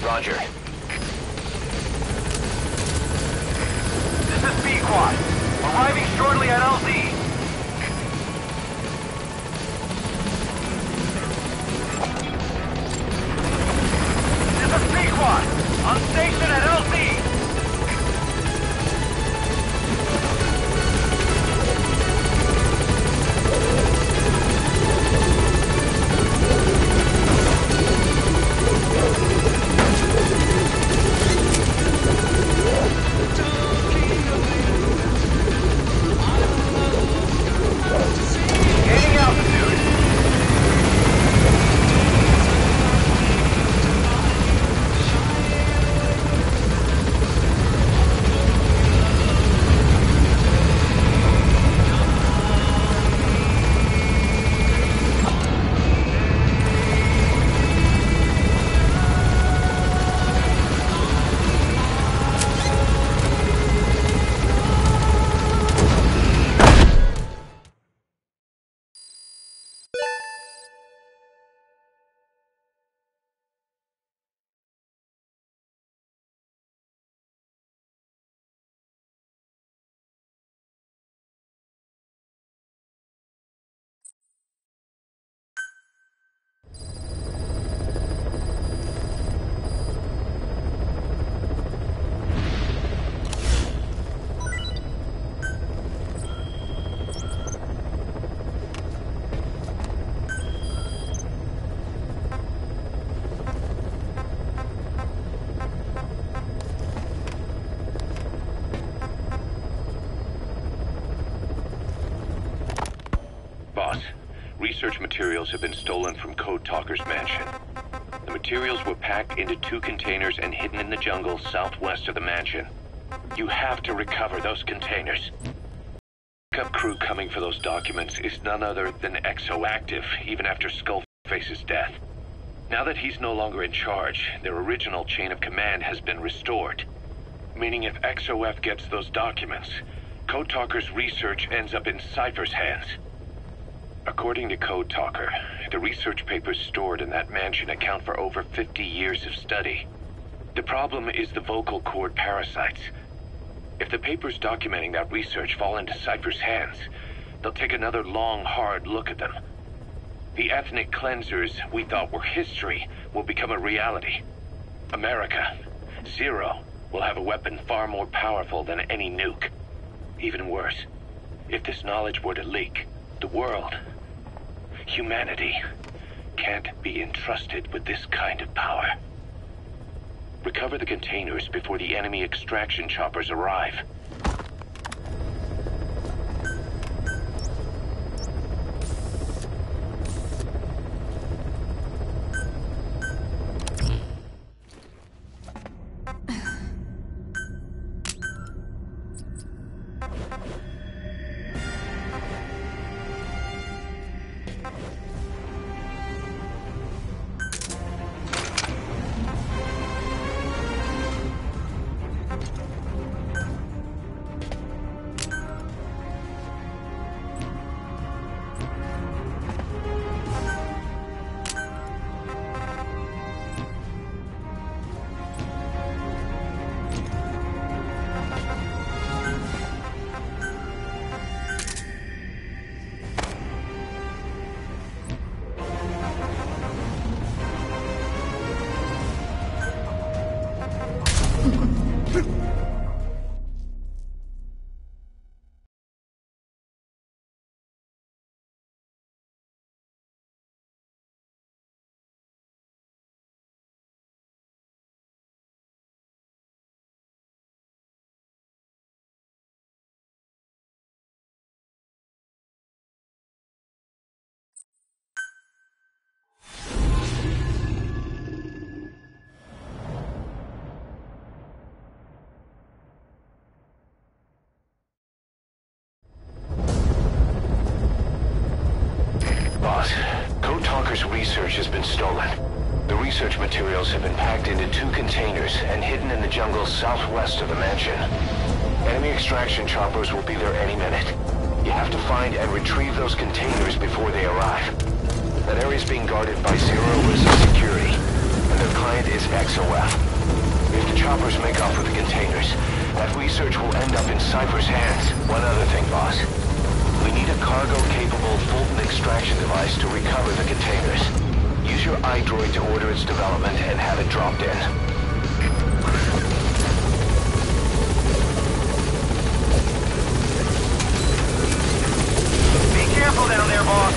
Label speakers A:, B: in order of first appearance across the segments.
A: Roger.
B: This is B-Quad. Arriving shortly at LZ. This is B-Quad. On station at LZ. Gaining altitude.
C: Boss, research materials have been stolen from Code Talker's mansion. The materials were packed into 2 containers and hidden in the jungle southwest of the mansion. You have to recover those containers. Backup crew coming for those documents is none other than Exoactive, even after Skullface's death. Now that he's no longer in charge, their original chain of command has been restored. Meaning if XOF gets those documents, Code Talker's research ends up in Cypher's hands. According to Code Talker, the research papers stored in that mansion account for over 50 years of study. The problem is the vocal cord parasites. If the papers documenting that research fall into Cypher's hands, they'll take another long, hard look at them. The ethnic cleansers we thought were history will become a reality. America, Zero, will have a weapon far more powerful than any nuke. Even worse, if this knowledge were to leak, the world, humanity, can't be entrusted with this kind of power. Recover the containers before the enemy extraction choppers arrive. Research has been stolen. The research materials have been packed into 2 containers and hidden in the jungle southwest of the mansion. Enemy extraction choppers will be there any minute. You have to find and retrieve those containers before they arrive. That area is being guarded by Zero Risk Security, and
A: and their client is XOF. If the choppers make off with the containers, that research will end up in Cypher's hands. One other thing, boss. We need a cargo-capable Fulton extraction device to recover the containers. Use your iDroid to order its development and have it dropped in.
B: Be careful down there, boss.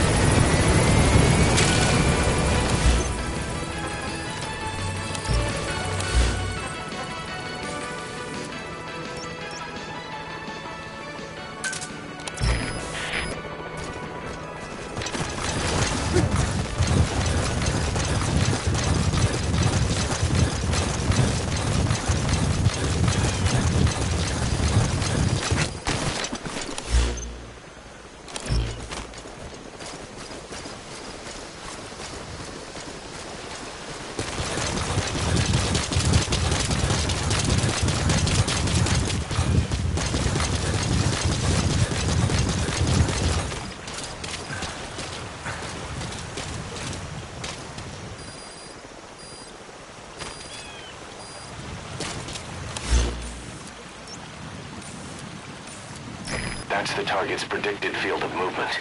A: That's the target's predicted field of movement.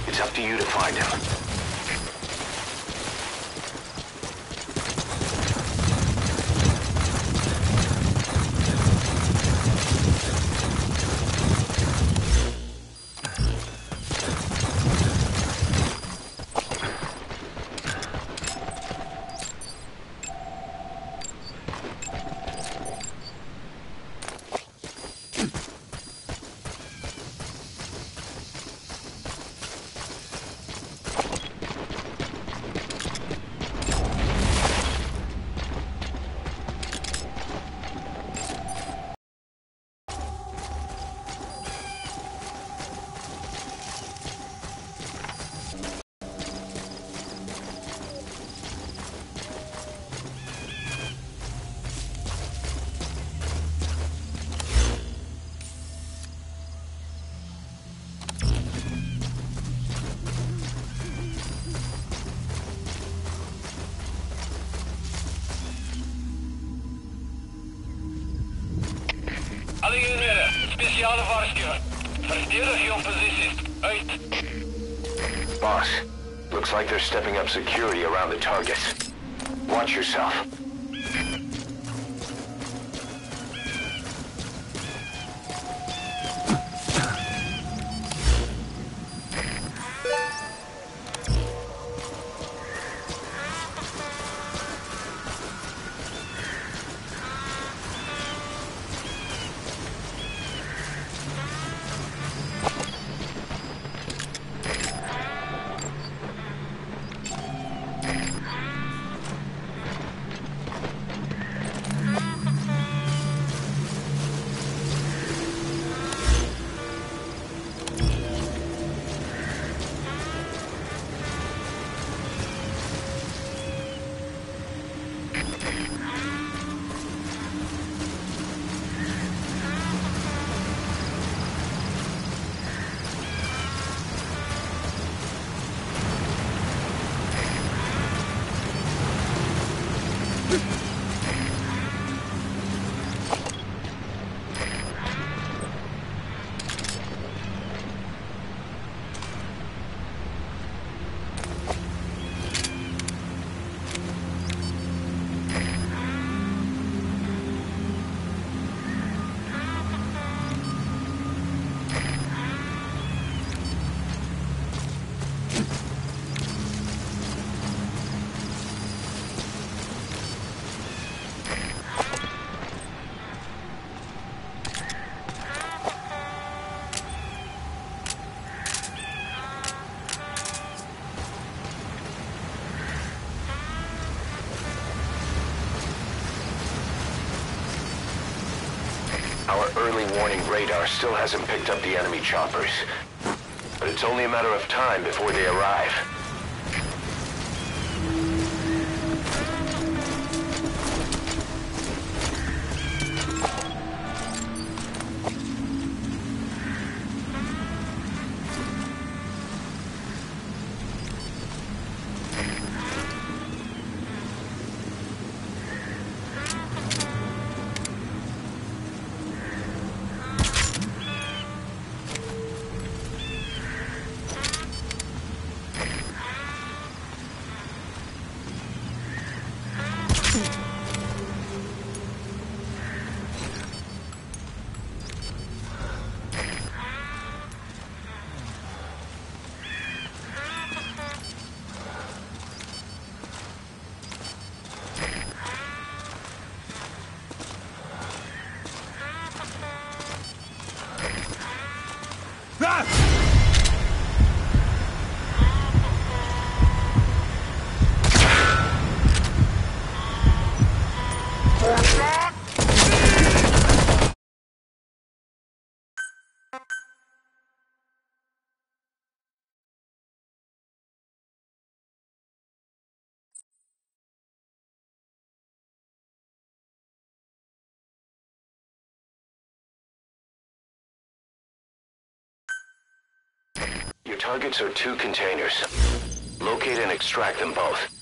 A: It's up to you to find him.
B: Alle eenheden, speciale waarschuwing. Verdedig jouw posities. Uit.
A: Boss, looks like they're stepping up security around the targets. Watch yourself. Our early warning radar still hasn't picked up the enemy choppers. But it's only a matter of time before they arrive. Your targets are 2 containers. Locate and extract them both.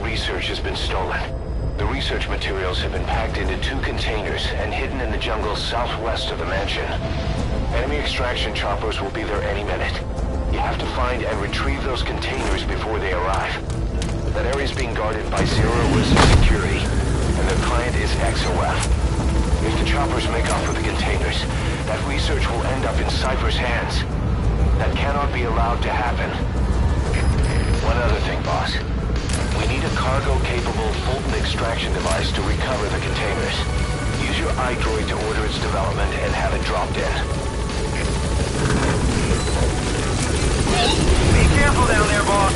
A: Research has been stolen. The research materials have been packed into 2 containers and hidden in the jungle southwest of the mansion. Enemy extraction choppers will be there any minute. You have to find and retrieve those containers before they arrive. That area is being guarded by zero-risk security, and their client is XOF. If the choppers make off with the containers, that research will end up in Cypher's hands. That cannot be allowed to happen. One other thing, boss. We need a cargo-capable Fulton extraction device to recover the containers. Use your iDroid to order its development and have it dropped in.
B: Be careful down there, boss.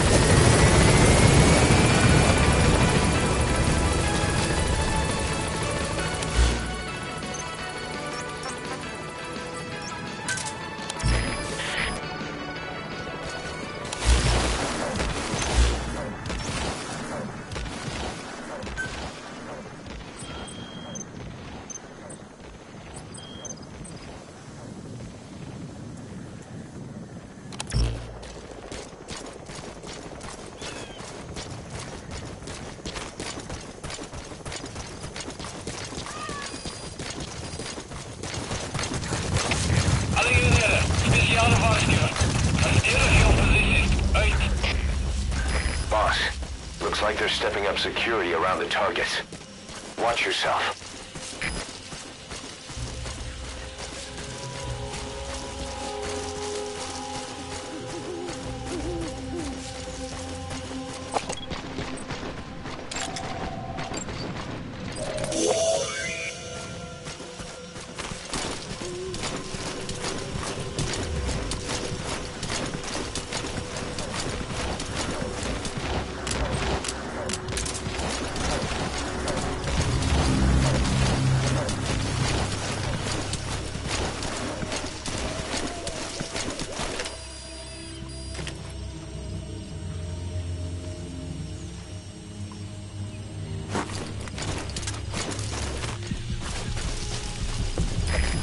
A: Looks like they're stepping up security around the targets. Watch yourself.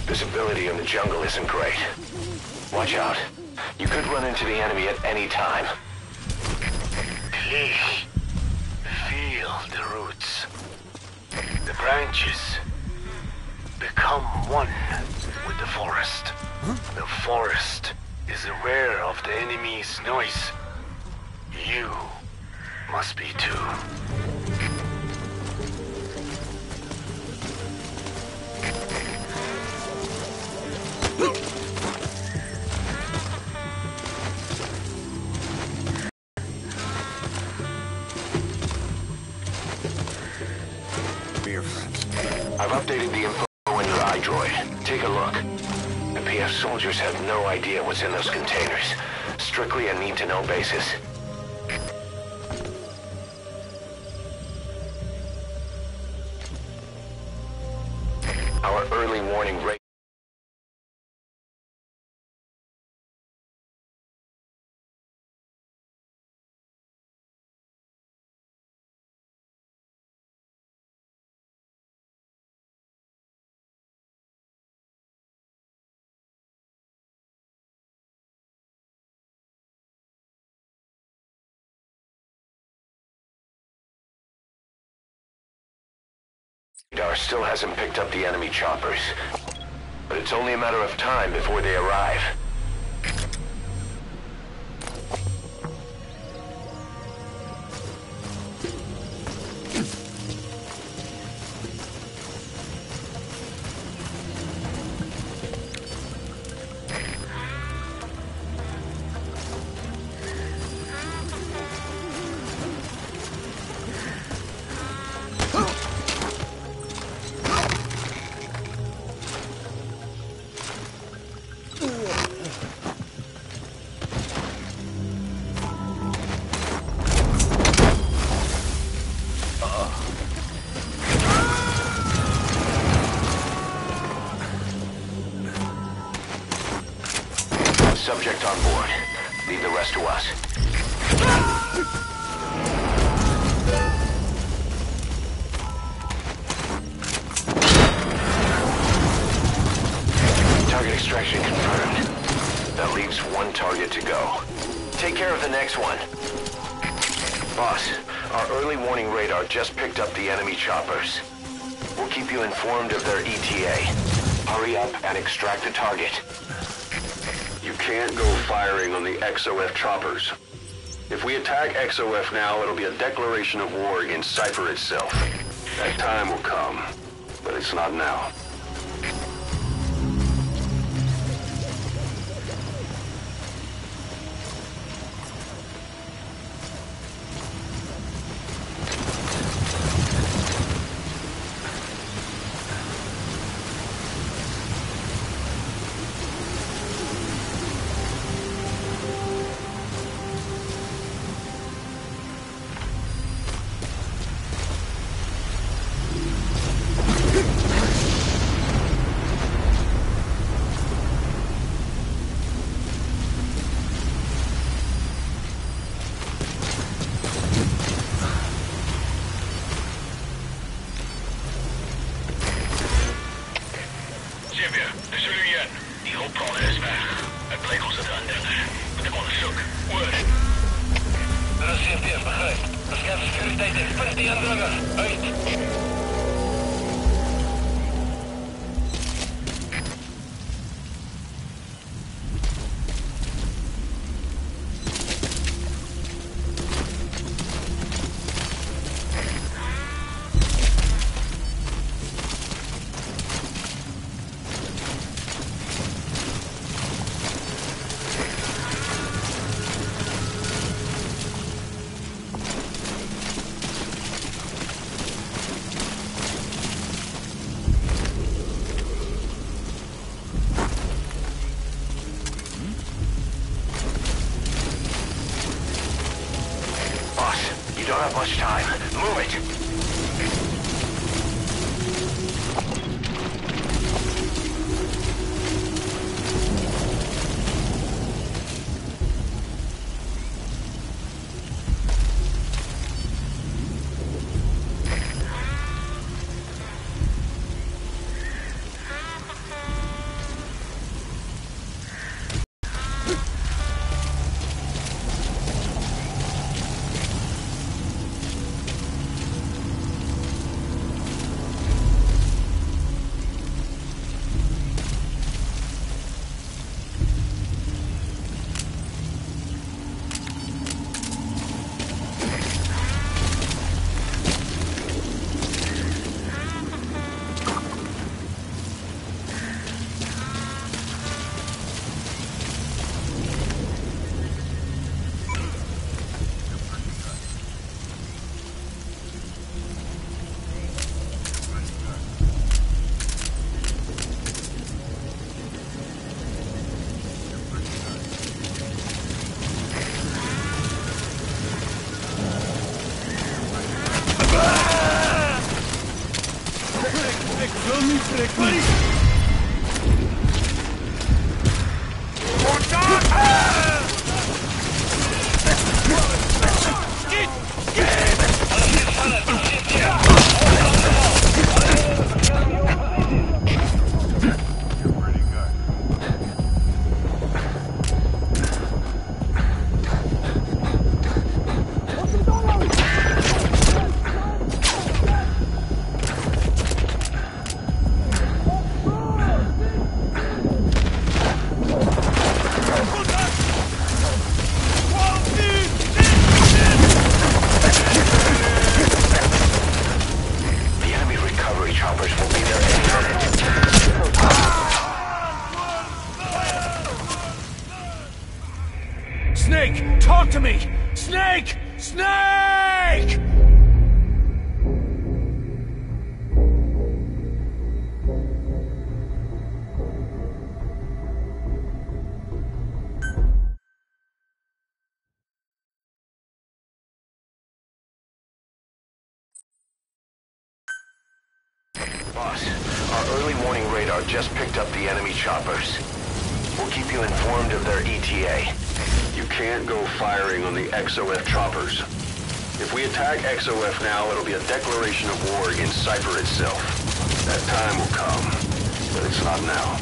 A: Visibility in the jungle isn't great. Watch out. You could run into the enemy at any time.
D: Please, feel the roots. The branches become one with the forest. The forest is aware of the enemy's noise. You must be too.
A: I've updated the info in your iDroid. Take a look. The PF soldiers have no idea what's in those containers. Strictly a need-to-know basis. Our early warning rate radar still hasn't picked up the enemy choppers. But it's only a matter of time before they arrive. Subject on board. Leave the rest to us. Target extraction confirmed. That leaves one target to go. Take care of the next one. Boss, our early warning radar just picked up the enemy choppers. We'll keep you informed of their ETA. Hurry up and extract the target.
E: You can't go firing on the XOF choppers. If we attack XOF now, it'll be a declaration of war against Cypher itself. That time will come, but it's not now.
A: You don't have much time. Move it!
F: Snake! Talk to me! Snake! Snake!
A: Boss, our early warning radar just picked up the enemy choppers. We'll keep you informed of their ETA.
E: You can't go firing on the XOF choppers. If we attack XOF now, it'll be a declaration of war against Cypher itself. That time will come, but it's not now.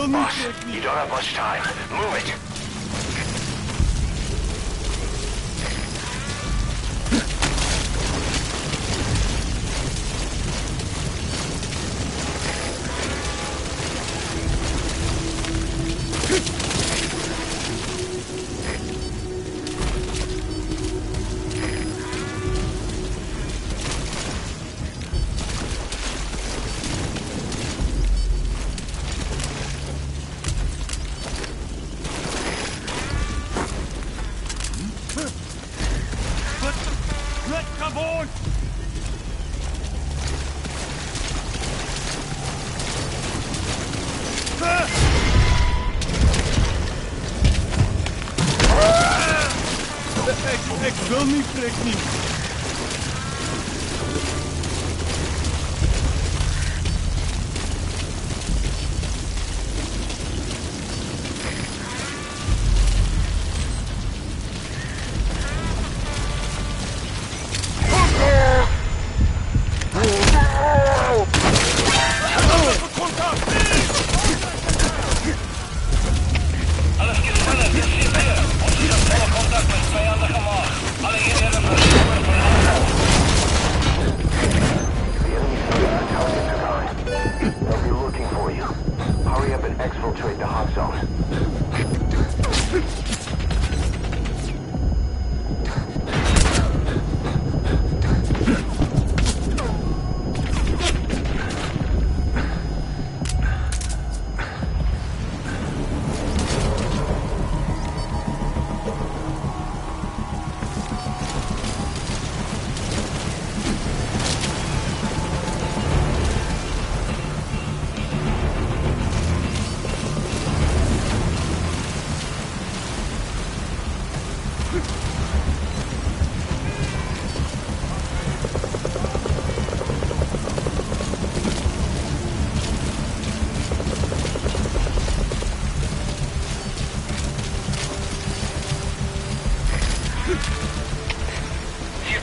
A: Boss, you don't have much time. Move it!
F: Vaughn! Ik wil niet, Frik niet.
B: Alles geht schneller, wir sind hier. Und Sie haben voller Kontakt mit vijandige macht. Alle Eenheden versuchen von Haus.
A: The enemy's got intelligence on. They'll be looking for you. Hurry up and exfiltrate the hot zone.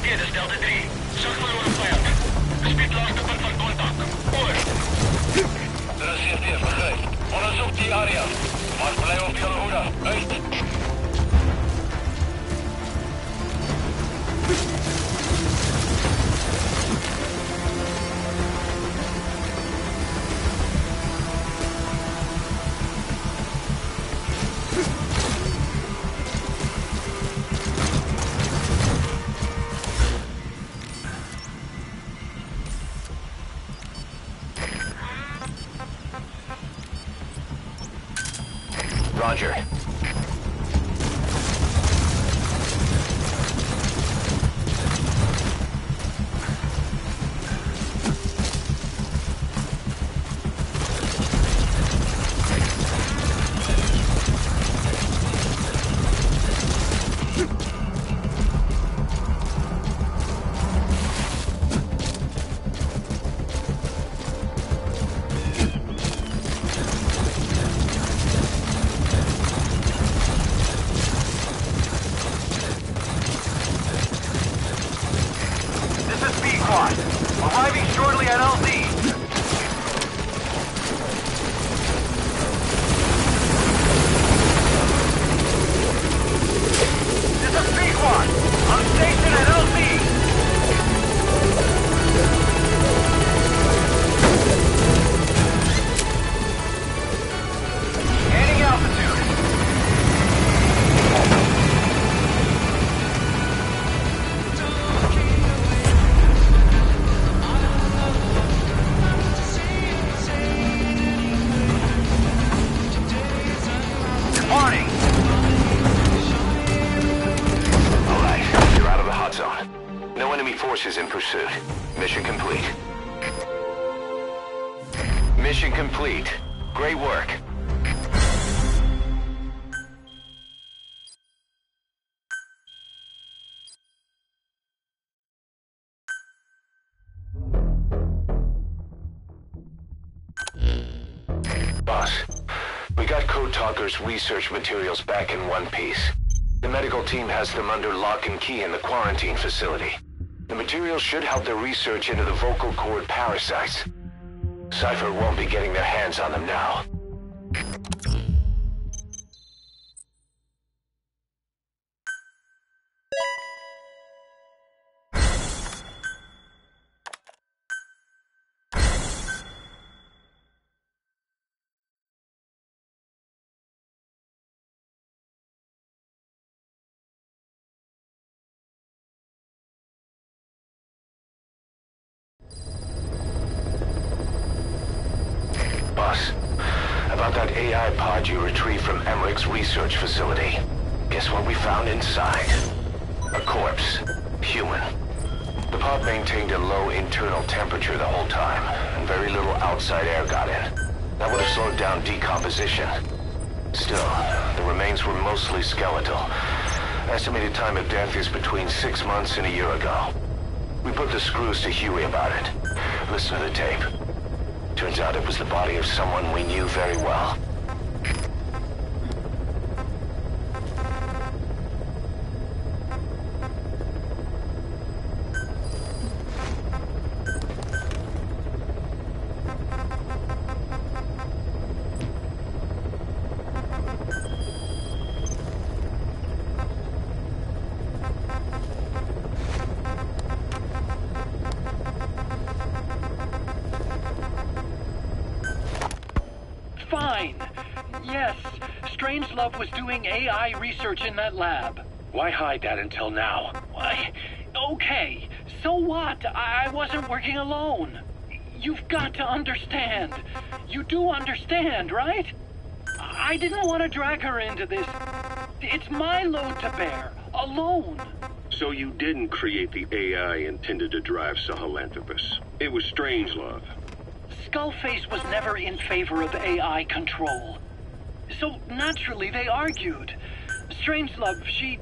B: Dit is Delta 3. Zag verloren vijand. Bespied laatste punt van contact. Over. Er is CFD, begrijp. Onderzoek die area. Maar blijf op je hoede. Uit.
A: Roger.
B: Arriving shortly at LZ. This is P-Quad. I'm stationed at LZ. Gaining altitude. Warning!
A: All right, you're out of the hot zone. No enemy forces in pursuit. Mission complete. Mission complete. Great work. Boss, we got Code Talker's research materials back in one piece. The medical team has them under lock and key in the quarantine facility. The materials should help their research into the vocal cord parasites. Cypher won't be getting their hands on them now. Boss, about that AI pod you retrieved from Emmerich's research facility. Guess what we found inside? A corpse. Human. lab maintained a low internal temperature the whole time, and very little outside air got in. That would have slowed down decomposition. Still, the remains were mostly skeletal. Estimated time of death is between 6 months and a year ago. We put the screws to Huey about it. Listen to the tape. Turns out it was the body of someone we knew very well.
G: Fine. Yes, Strangelove was doing AI research in that lab.
C: Why hide that until now?
G: Why? Okay, so what? I wasn't working alone. You've got to understand. You do understand, right? I didn't want to drag her into this. It's my load to bear, alone.
C: So you didn't create the AI intended to drive Sahelanthropus. It was Strangelove.
G: Skullface was never in favor of AI control. So naturally they argued. Strangelove, she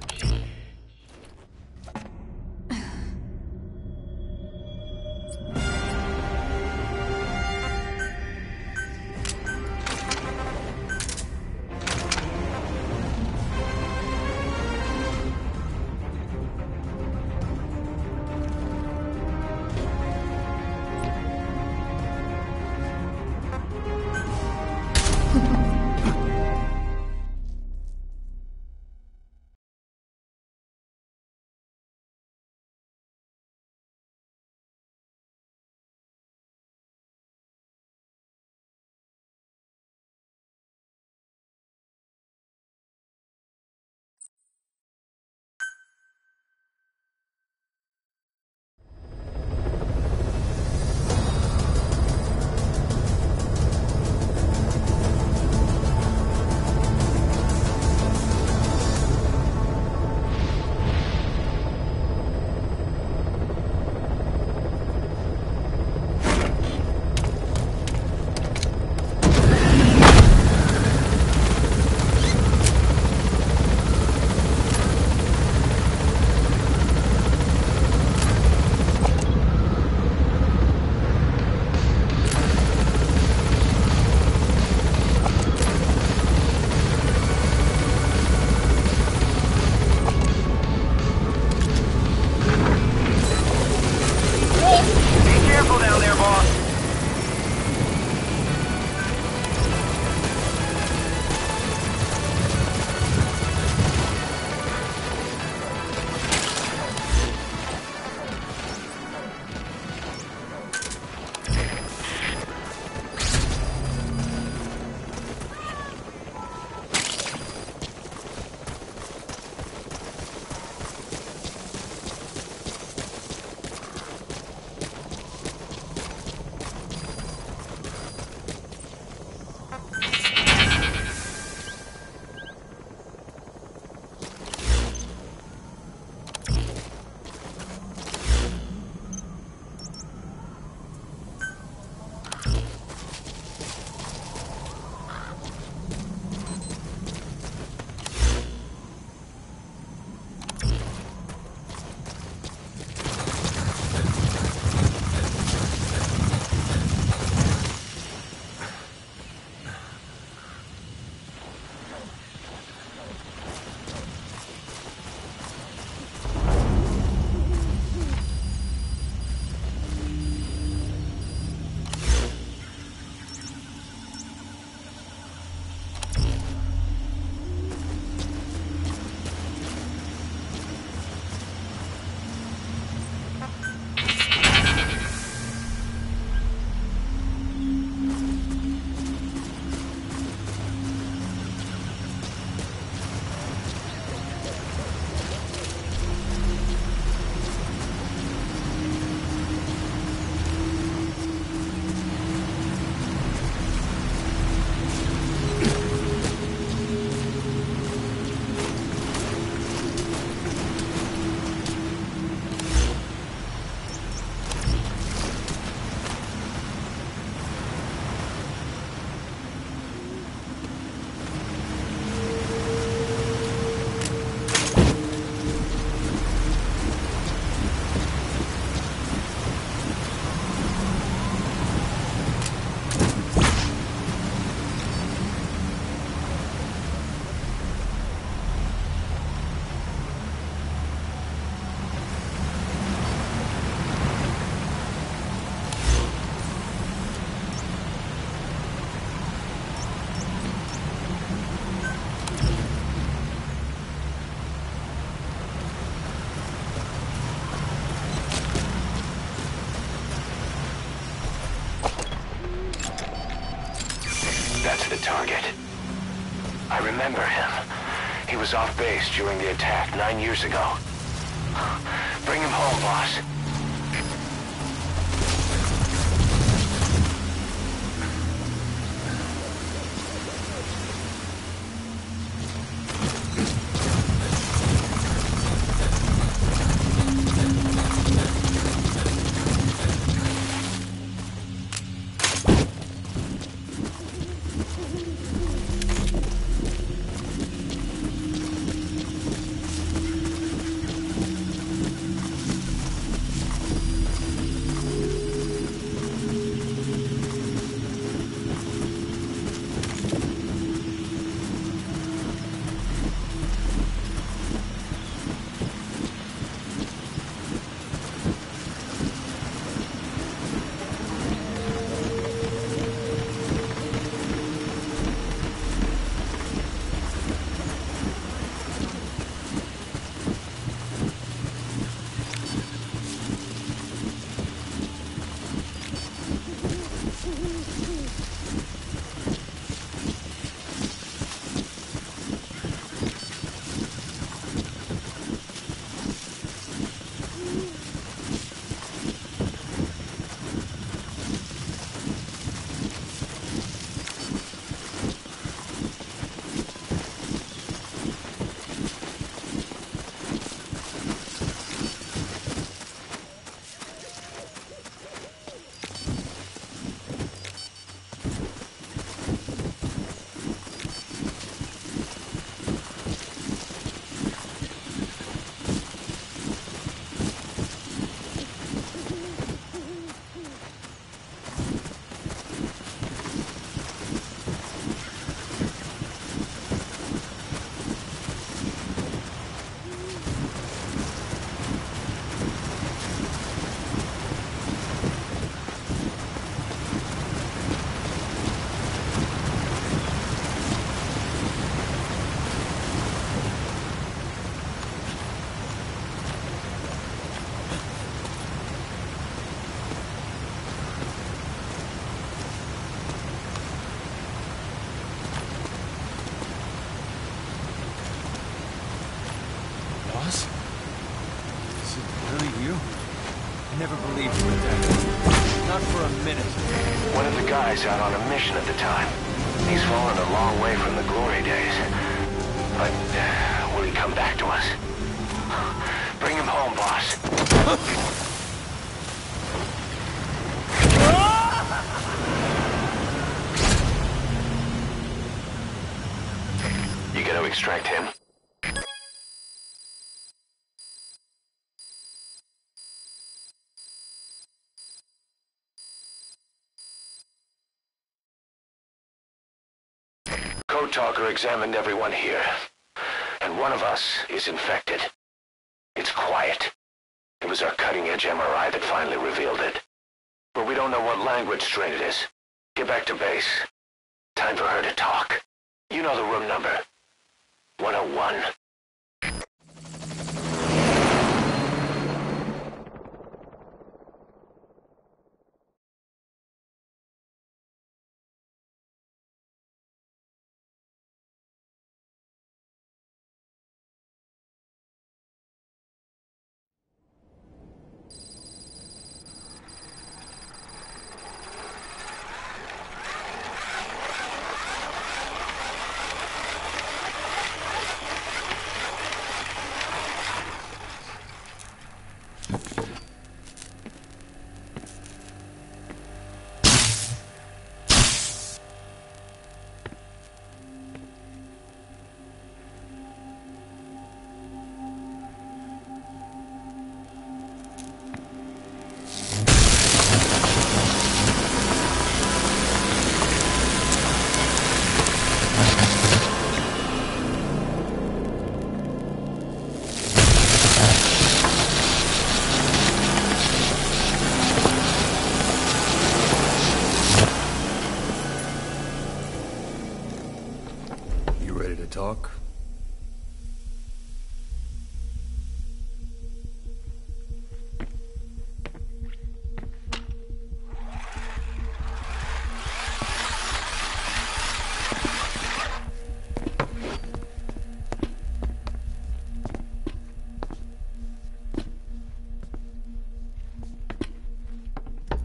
A: target. I remember him. He was off base during the attack 9 years ago. Bring him home, boss.
F: Boss? Is it really you? I never believed you were dead. Not for a minute.
A: One of the guys out on a mission at the time. He's fallen a long way from the glory days. But will he come back to us? Bring him home, boss. You gonna extract him? Code Talker examined everyone here, and one of us is infected. It's quiet. It was our cutting-edge MRI that finally revealed it. But we don't know what language strain it is. Get back to base. Time for her to talk. You know the room number. 101.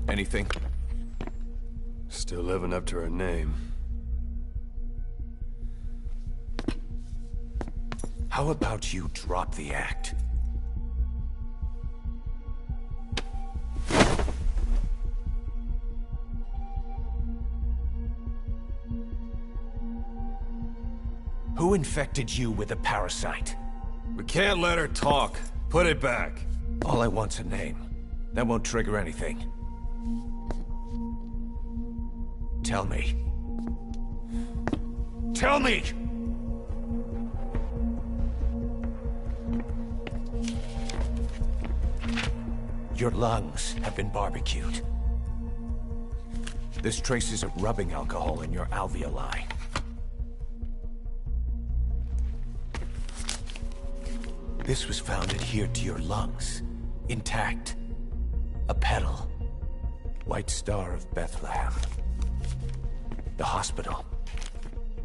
F: Anything?
H: Still living up to her name.
F: How about you drop the act? Who infected you with a parasite?
H: We can't let her talk. Put it back.
F: All I want's a name. That won't trigger anything. Tell me. Tell me! Your lungs have been barbecued. There's traces of rubbing alcohol in your alveoli. This was found adhered to your lungs, intact. A petal. White Star of Bethlehem. The hospital.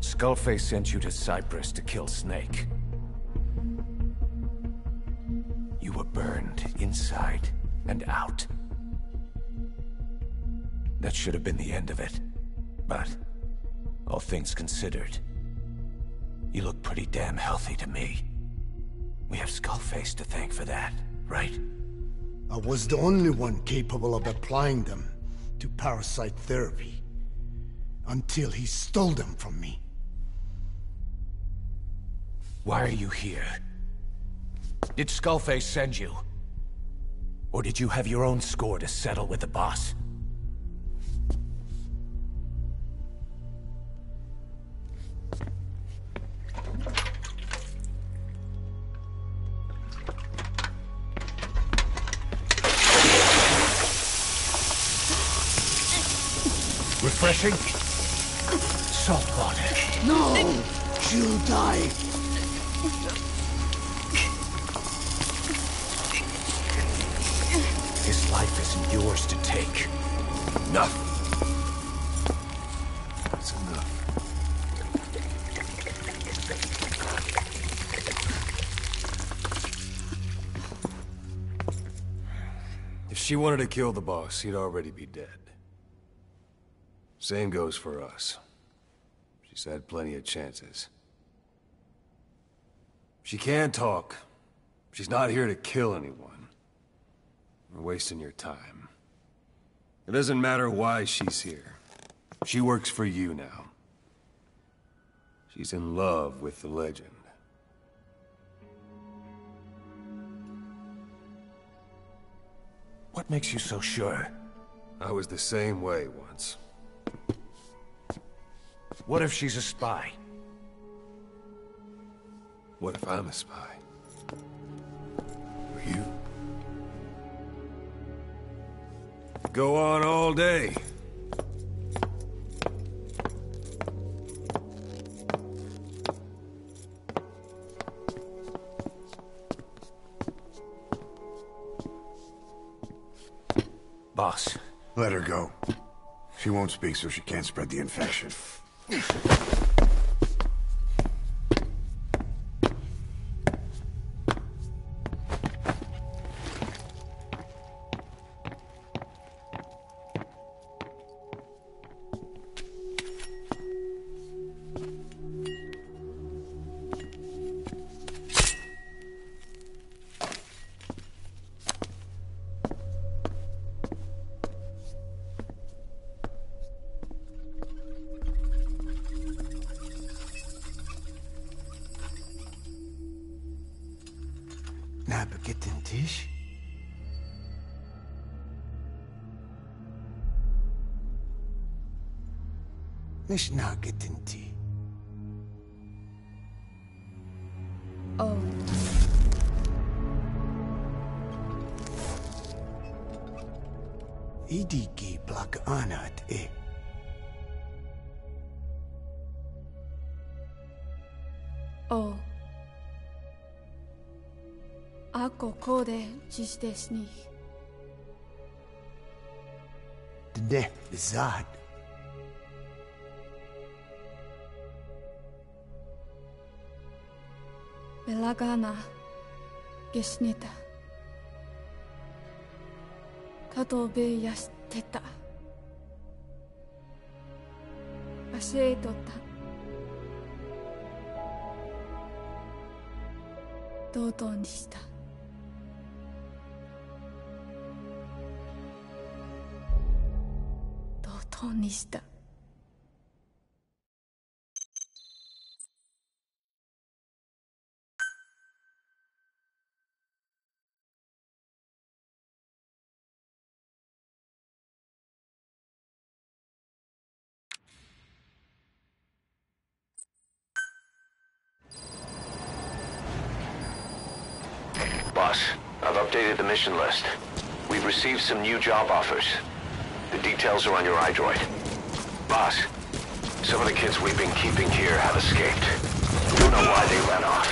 F: Skullface sent you to Cyprus to kill Snake. You were burned inside and out. That should have been the end of it. But, all things considered, you look pretty damn healthy to me. We have Skullface to thank for that, right?
D: I was the only one capable of applying them to parasite therapy. Until he stole them from me.
F: Why are you here? Did Skullface send you? Or did you have your own score to settle with the boss? Refreshing? Salt water.
D: No! She'll die!
F: His life isn't yours to take. Enough.
H: That's enough. If she wanted to kill the boss, he'd already be dead. Same goes for us. She's had plenty of chances. She can't talk. She's not here to kill anyone. We're wasting your time. It doesn't matter why she's here. She works for you now. She's in love with the legend.
F: What makes you so sure?
H: I was the same way once.
F: What if she's a spy?
H: What if I'm a spy? For you? Go on all day.
F: Boss.
I: Let her go. She won't speak so she can't spread the infection.
D: Nabegitin Tish? Mish nagitin ti.
J: Oh.
D: Idiki plak anat e.
J: Oh. Ako kode jisdesni.
D: Dne bizad.
J: Belagana gesnita. Kato be yast てた。教えとった。同等にした。同等にした。
A: Boss, I've updated the mission list. We've received some new job offers. The details are on your iDroid. Boss, some of the kids we've been keeping here have escaped. We don't know why they ran off,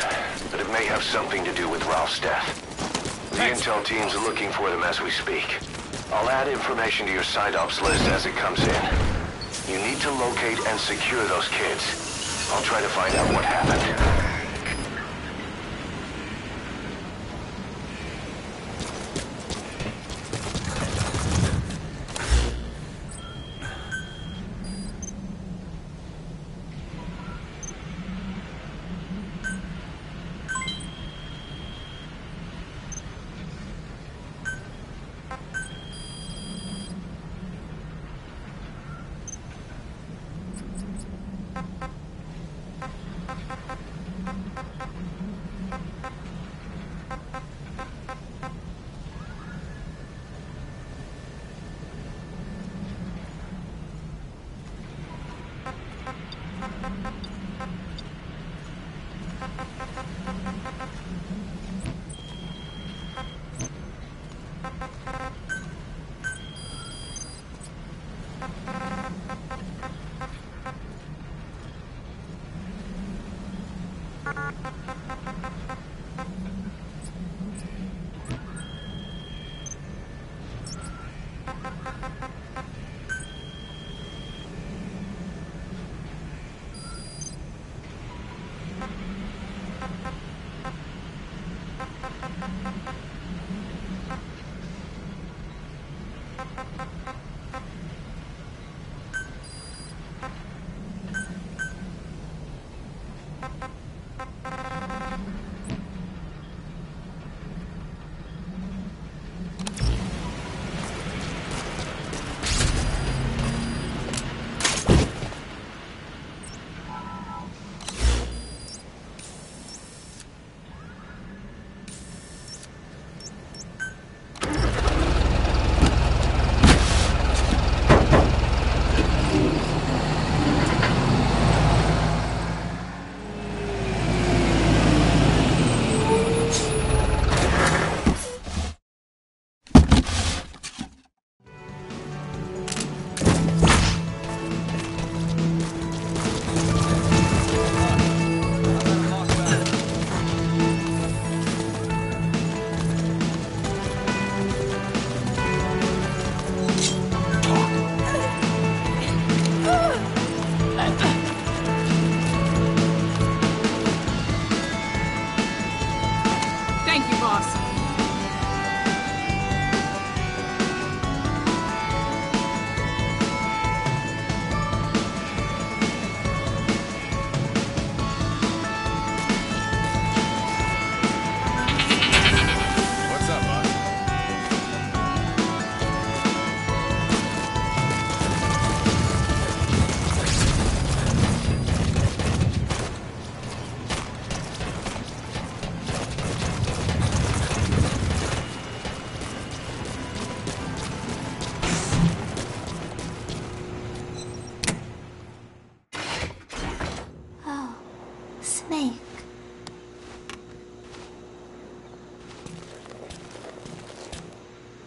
A: but it may have something to do with Ralph's death. The intel team's looking for them as we speak. I'll add information to your side ops list as it comes in. You need to locate and secure those kids. I'll try to find out what happened.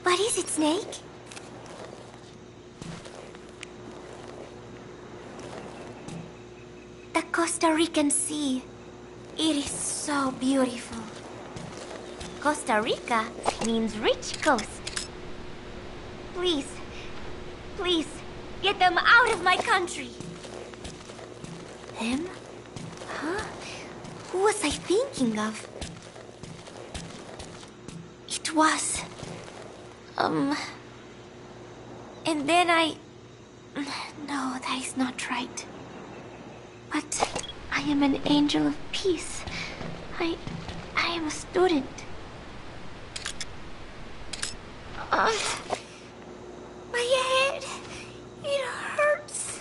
K: What is it, Snake? The Costa Rican Sea. It is so beautiful. Costa Rica means rich coast. Please, please, get them out of my country. Them? Huh? Who was I thinking of? It was... And then No, that is not right. But I am an angel of peace. I am a student. My head, it hurts.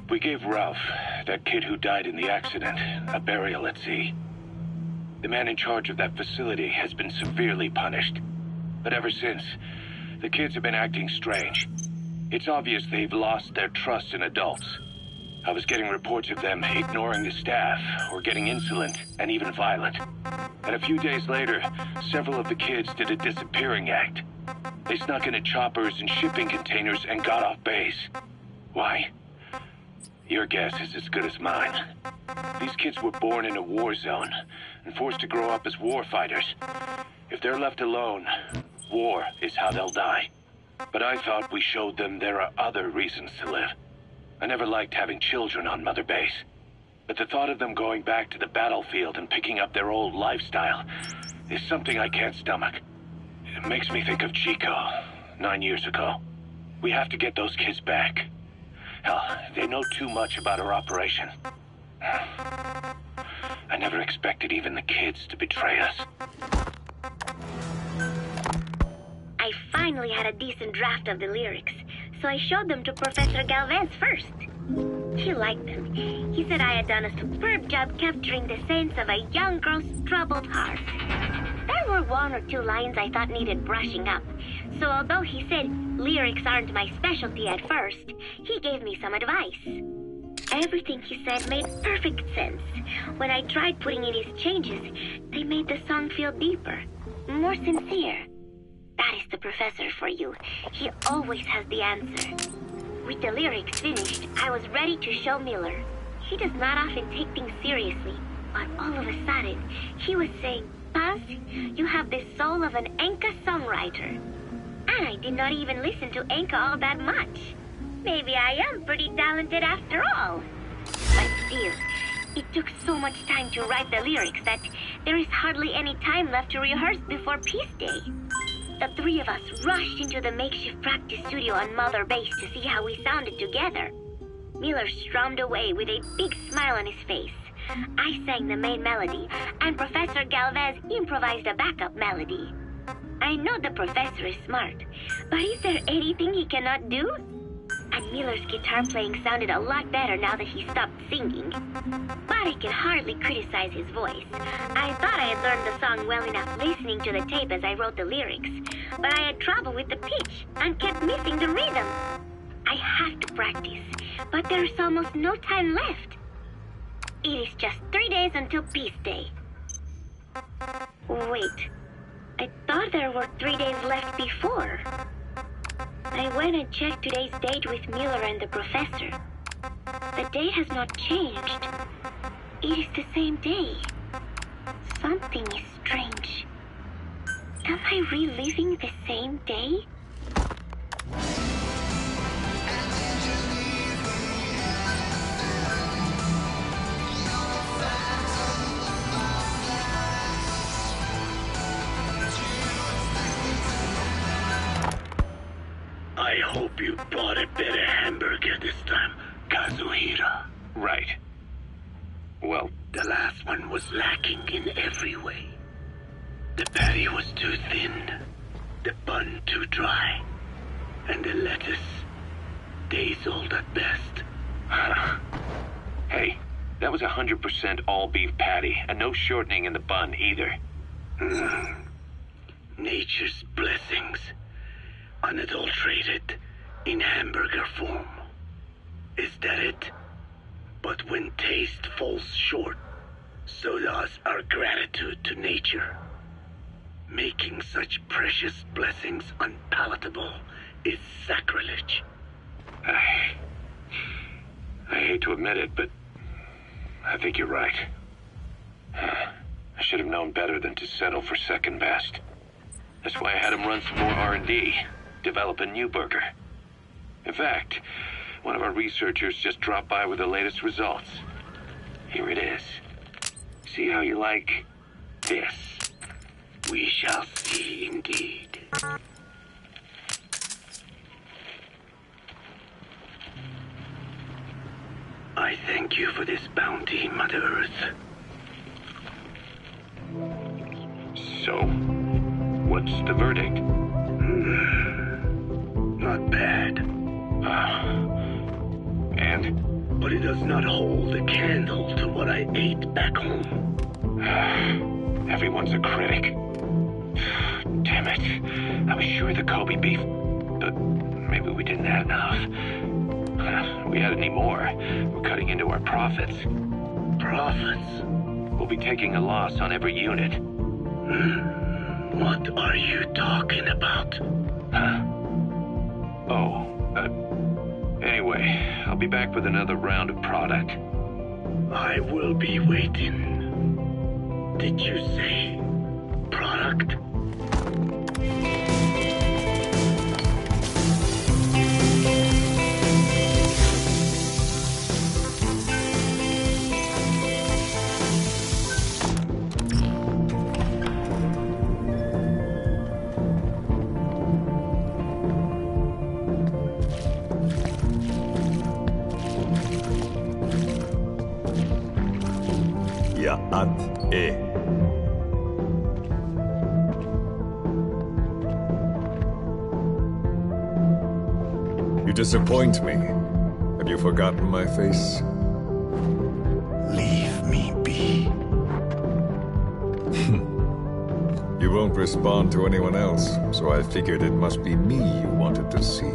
C: We gave Ralph, that kid who died in the accident, a burial at sea. The man in charge of that facility has been severely punished. But ever since, the kids have been acting strange. It's obvious they've lost their trust in adults. I was getting reports of them ignoring the staff, or getting insolent, and even violent. And a few days later, several of the kids did a disappearing act. They snuck into choppers and shipping containers and got off base. Why? Your guess is as good as mine. These kids were born in a war zone and forced to grow up as war fighters. If they're left alone, war is how they'll die. But I thought we showed them there are other reasons to live. I never liked having children on Mother Base. But the thought of them going back to the battlefield and picking up their old lifestyle is something I can't stomach. It makes me think of Chico, 9 years ago. We have to get those kids back. Hell, they know too much about our operation. I never expected even the kids to betray us.
K: I finally had a decent draft of the lyrics, so I showed them to Professor Galvez first. He liked them. He said I had done a superb job capturing the sense of a young girl's troubled heart. There were 1 or 2 lines I thought needed brushing up, so although he said lyrics aren't my specialty at first, he gave me some advice. Everything he said made perfect sense. When I tried putting in his changes, they made the song feel deeper, more sincere. That is the professor for you. He always has the answer. With the lyrics finished, I was ready to show Miller. He does not often take things seriously, but all of a sudden, he was saying, "Paz, you have the soul of an Enka songwriter." And I did not even listen to Enka all that much. Maybe I am pretty talented after all. But still, it took so much time to write the lyrics that there is hardly any time left to rehearse before Peace Day. The 3 of us rushed into the makeshift practice studio on Mother Base to see how we sounded together. Miller strummed away with a big smile on his face. I sang the main melody, and Professor Galvez improvised a backup melody. I know the professor is smart, but is there anything he cannot do? And Miller's guitar playing sounded a lot better now that he stopped singing. But I can hardly criticize his voice. I thought I had learned the song well enough listening to the tape as I wrote the lyrics, but I had trouble with the pitch and kept missing the rhythm. I have to practice, but there's almost no time left. It is just 3 days until Peace Day. Wait, I thought there were 3 days left before. I went and checked today's date with Miller and the professor. The date has not changed. It is the same day. Something is strange. Am I reliving the same day?
B: I hope you bought a better hamburger this time, Kazuhira.
C: Right. Well,
B: The last one was lacking in every way. The patty was too thin, the bun too dry, and the lettuce days old at best.
C: hey, that was 100% all beef patty, and no shortening in the bun either.
B: Nature's blessings, unadulterated, in hamburger form. Is that it? But when taste falls short, so does our gratitude to nature. Making such precious blessings unpalatable is sacrilege.
C: I hate to admit it, but I think you're right. I should have known better than to settle for second best. That's why I had him run some more R&D, develop a new burger. In fact, one of our researchers just dropped by with the latest results. Here it is. See how you like this?
B: We shall see indeed. I thank you for this bounty, Mother Earth.
C: So, what's the verdict?
B: Not bad.
C: And?
B: But it does not hold a candle to what I ate back home.
C: Everyone's a critic. Damn it. I was sure the Kobe beef, but maybe we didn't have enough. We had any more, we're cutting into our profits.
B: Profits?
C: We'll be taking a loss on every unit.
B: What are you talking about?
C: Huh? Oh, anyway, I'll be back with another round of product.
B: I will be waiting. Did you say product?
H: You disappoint me. Have you forgotten my face?
D: Leave me be.
H: You won't respond to anyone else, so I figured it must be me you wanted to see.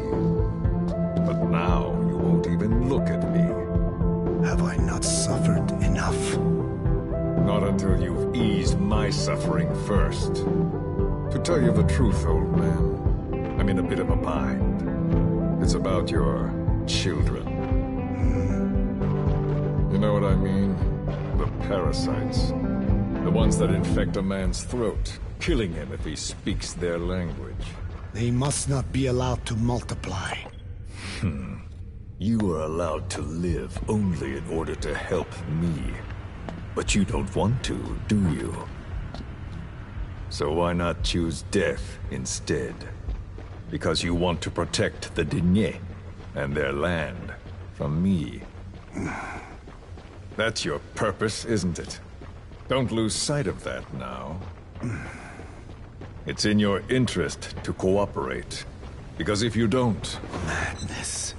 H: But now you won't even look at me.
D: Have I not suffered enough?
H: Not until you've eased my suffering first. To tell you the truth, old man, I'm in a bit of a bind. It's about your children. You know what I mean? The parasites. The ones that infect a man's throat, killing him if he speaks their language.
D: They must not be allowed to multiply.
H: You are allowed to live only in order to help me. But you don't want to, do you? So why not choose death instead? Because you want to protect the Diné and their land from me. That's your purpose, isn't it? Don't lose sight of that now. It's in your interest to cooperate. Because if you don't...
D: Madness.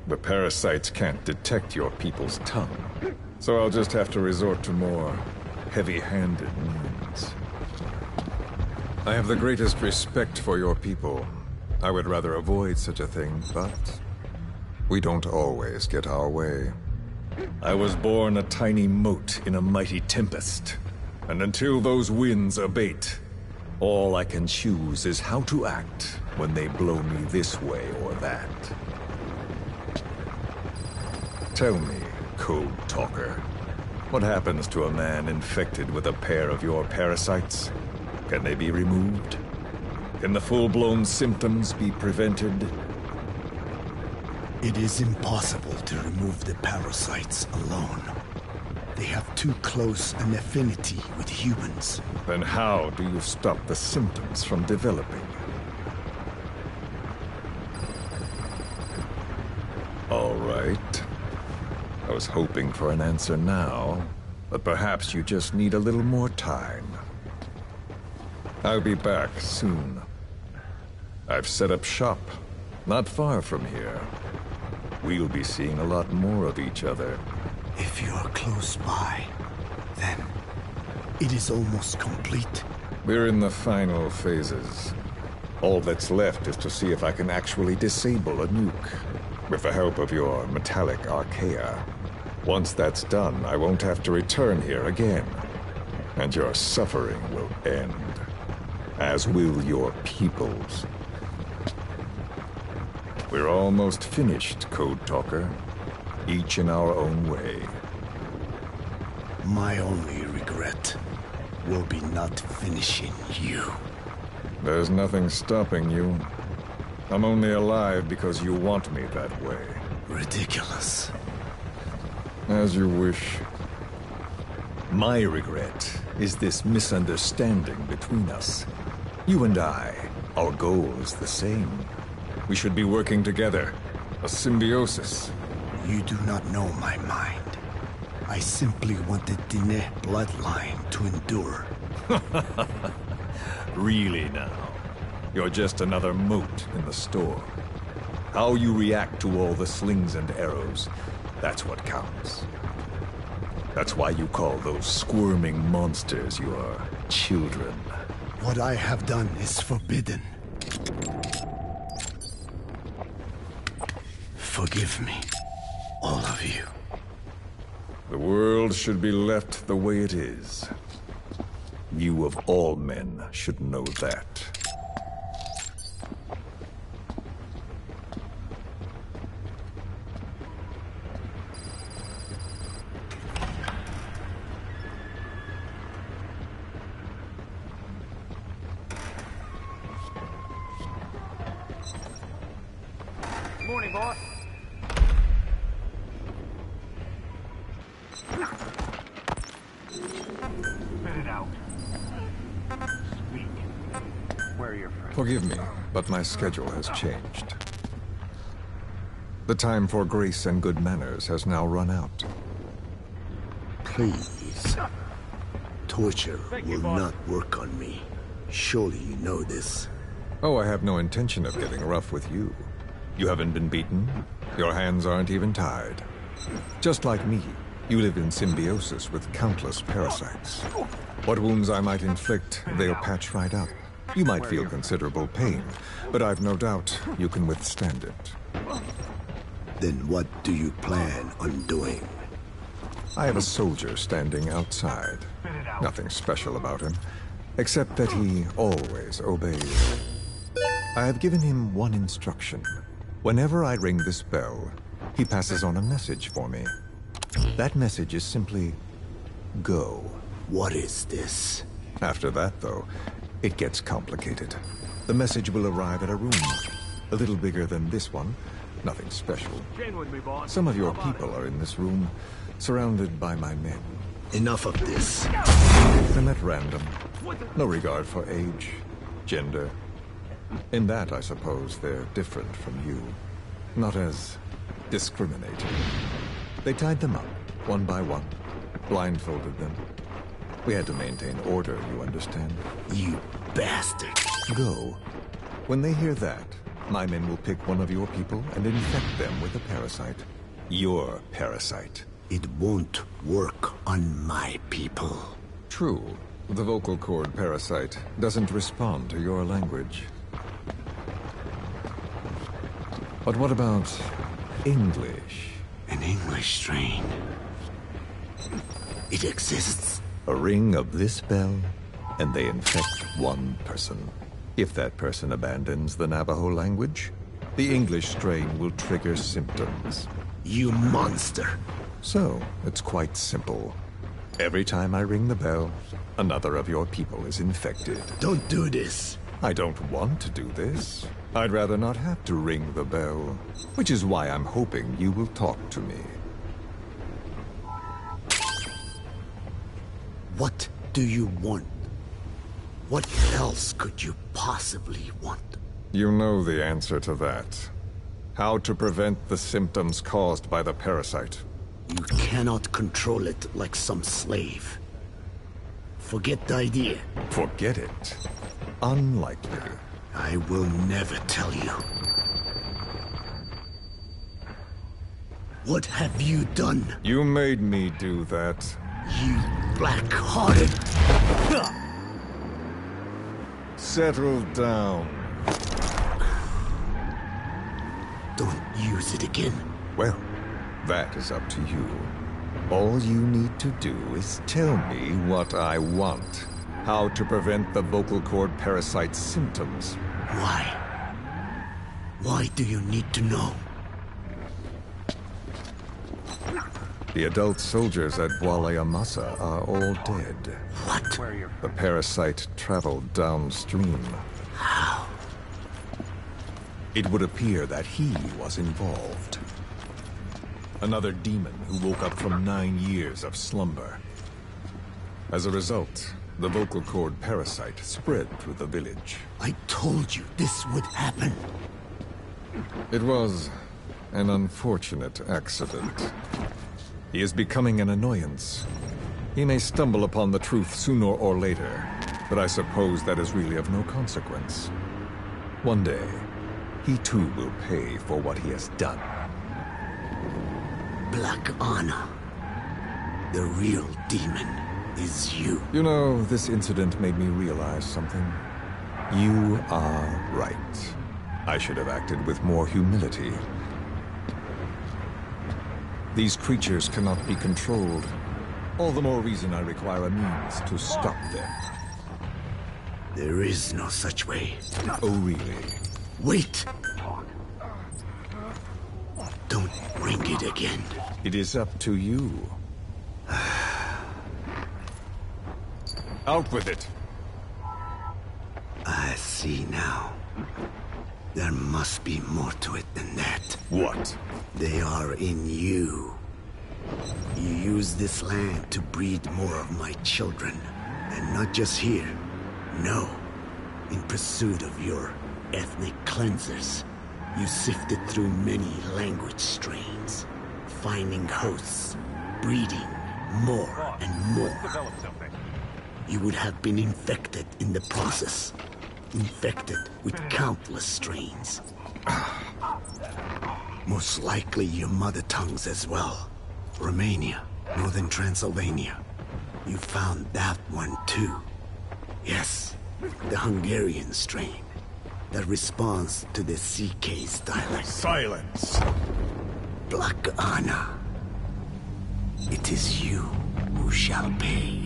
H: The parasites can't detect your people's tongue. So I'll just have to resort to more heavy-handed means. I have the greatest respect for your people. I would rather avoid such a thing, but we don't always get our way. I was born a tiny mote in a mighty tempest. And until those winds abate, all I can choose is how to act when they blow me this way or that. Tell me, Code Talker, what happens to a man infected with a pair of your parasites? Can they be removed? Can the full-blown symptoms be prevented?
D: It is impossible to remove the parasites alone. They have too close an affinity with humans.
H: Then how do you stop the symptoms from developing? All right. I was hoping for an answer now, but perhaps you just need a little more time. I'll be back soon. I've set up shop, not far from here. We'll be seeing a lot more of each other.
D: If you are close by, then it is almost complete.
H: We're in the final phases. All that's left is to see if I can actually disable a nuke, with the help of your metallic archaea. Once that's done, I won't have to return here again. And your suffering will end. As will your people's. We're almost finished, Code Talker. Each in our own way.
D: My only regret will be not finishing you.
H: There's nothing stopping you. I'm only alive because you want me that way.
D: Ridiculous.
H: As you wish. My regret is this misunderstanding between us. You and I, our goal is the same. We should be working together. A symbiosis.
D: You do not know my mind. I simply want the Diné bloodline to endure.
H: Really now? You're just another mote in the storm. How you react to all the slings and arrows, that's what counts. That's why you call those squirming monsters your children.
D: What I have done is forbidden. Forgive me, all of you.
H: The world should be left the way it is. You of all men should know that.
B: Morning, boss. Spit it out. Sweet. Where are your friends?
H: Forgive me, but my schedule has changed. The time for grace and good manners has now run out.
D: Please. Torture will not work on me. Surely you know this.
H: Oh, I have no intention of getting rough with you. You haven't been beaten. Your hands aren't even tied. Just like me, you live in symbiosis with countless parasites. What wounds I might inflict, they'll patch right up. You might feel considerable pain, but I've no doubt you can withstand it.
D: Then what do you plan on doing?
H: I have a soldier standing outside. Nothing special about him, except that he always obeys. I have given him one instruction. Whenever I ring this bell, he passes on a message for me. That message is simply, go.
D: What is this?
H: After that, though, it gets complicated. The message will arrive at a room, a little bigger than this one, nothing special. Some of your people are in this room, surrounded by my men.
D: Enough of this.
H: Them at random. No regard for age, gender. In that, I suppose, they're different from you. Not as discriminating. They tied them up, one by one, blindfolded them. We had to maintain order, you understand?
D: You bastard.
H: Go. When they hear that, my men will pick one of your people and infect them with a parasite. Your parasite.
D: It won't work on my people.
H: True. The vocal cord parasite doesn't respond to your language. But what about English?
D: An English strain. It exists.
H: A ring of this bell, and they infect one person. If that person abandons the Navajo language, the English strain will trigger symptoms.
D: You monster.
H: So, it's quite simple. Every time I ring the bell, another of your people is infected.
D: Don't do this.
H: I don't want to do this. I'd rather not have to ring the bell, which is why I'm hoping you will talk to me.
D: What do you want? What else could you possibly want?
H: You know the answer to that. How to prevent the symptoms caused by the parasite.
D: You cannot control it like some slave. Forget the idea.
H: Forget it? Unlikely.
D: I will never tell you. What have you done?
H: You made me do that.
D: You black-hearted...
H: Settle down.
D: Don't use it again.
H: Well, that is up to you. All you need to do is tell me what I want. How to prevent the vocal cord parasite symptoms.
D: Why? Why do you need to know?
H: The adult soldiers at Gualayamasa are all dead.
D: What?
H: The parasite traveled downstream.
D: How?
H: It would appear that he was involved. Another demon who woke up from 9 years of slumber. As a result, the vocal cord parasite spread through the village.
D: I told you this would happen.
H: It was an unfortunate accident. He is becoming an annoyance. He may stumble upon the truth sooner or later, but I suppose that is really of no consequence. One day, he too will pay for what he has done.
D: Black Anna. The real demon is you.
H: You know, this incident made me realize something. You are right. I should have acted with more humility. These creatures cannot be controlled. All the more reason I require a means to stop them.
D: There is no such way.
H: Oh, really?
D: Wait! Don't ring it again.
H: It is up to you. Out with it!
D: I see now. There must be more to it than that.
H: What?
D: They are in you. You use this land to breed more of my children. And not just here. No. In pursuit of your ethnic cleansers, you sifted through many language strains, finding hosts, breeding more and more. You would have been infected in the process. Infected with countless strains. Most likely your mother tongues as well. Romania, Northern Transylvania. You found that one too. Yes, the Hungarian strain that responds to the CK's dialect.
H: Silence!
D: Black Anna. It is you who shall pay.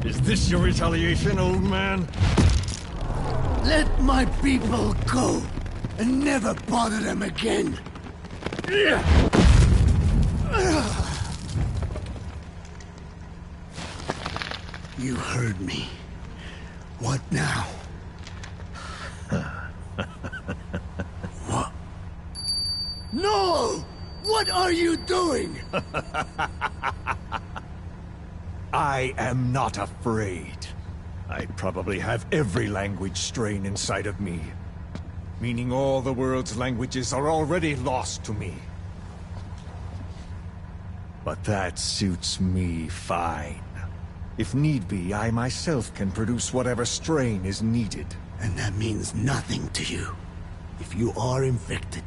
H: Is this your retaliation, old man?
D: Let my people go, and never bother them again. You heard me. What now? What? No! What are you doing?
H: I am not afraid. I probably have every language strain inside of me. Meaning all the world's languages are already lost to me. But that suits me fine. If need be, I myself can produce whatever strain is needed.
D: And that means nothing to you. If you are infected,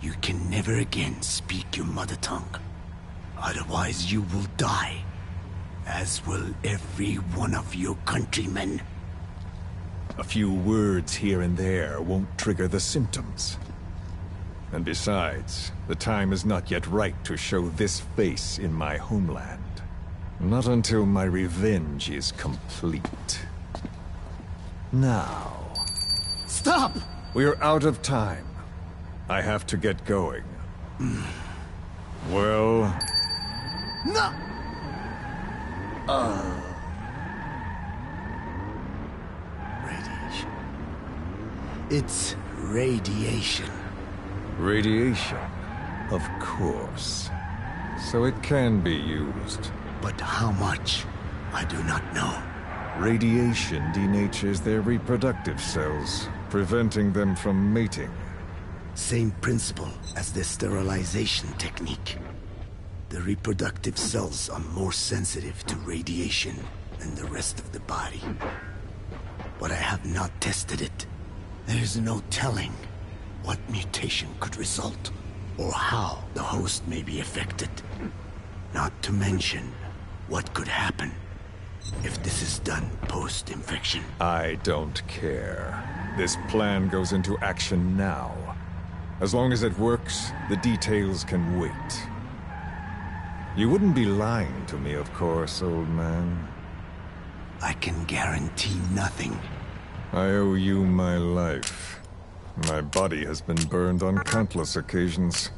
D: you can never again speak your mother tongue. Otherwise, you will die. As will every one of your countrymen.
H: A few words here and there won't trigger the symptoms. And besides, the time is not yet right to show this face in my homeland. Not until my revenge is complete. Now...
D: Stop!
H: We're out of time. I have to get going. Well...
D: No! Radiation. It's radiation.
H: Radiation? Of course. So it can be used.
D: But how much? I do not know.
H: Radiation denatures their reproductive cells, preventing them from mating.
D: Same principle as the sterilization technique. The reproductive cells are more sensitive to radiation than the rest of the body. But I have not tested it. There is no telling what mutation could result, or how the host may be affected. Not to mention what could happen if this is done post-infection.
H: I don't care. This plan goes into action now. As long as it works, the details can wait. You wouldn't be lying to me, of course, old man.
D: I can guarantee nothing.
H: I owe you my life. My body has been burned on countless occasions,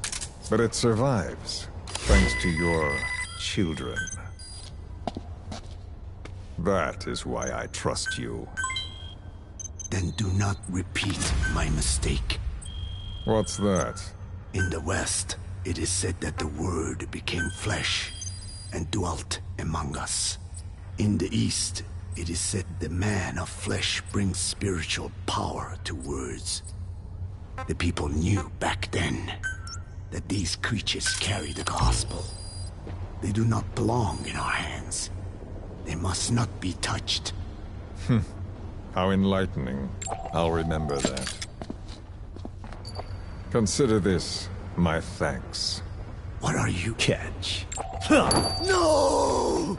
H: but it survives, thanks to your children. That is why I trust you.
D: Then do not repeat my mistake.
H: What's that?
D: In the West, it is said that the Word became flesh and dwelt among us. In the East, it is said the man of flesh brings spiritual power to words. The people knew back then that these creatures carry the gospel. They do not belong in our hands. They must not be touched.
H: How enlightening. I'll remember that. Consider this my thanks.
D: What are you?
H: Catch.
D: No!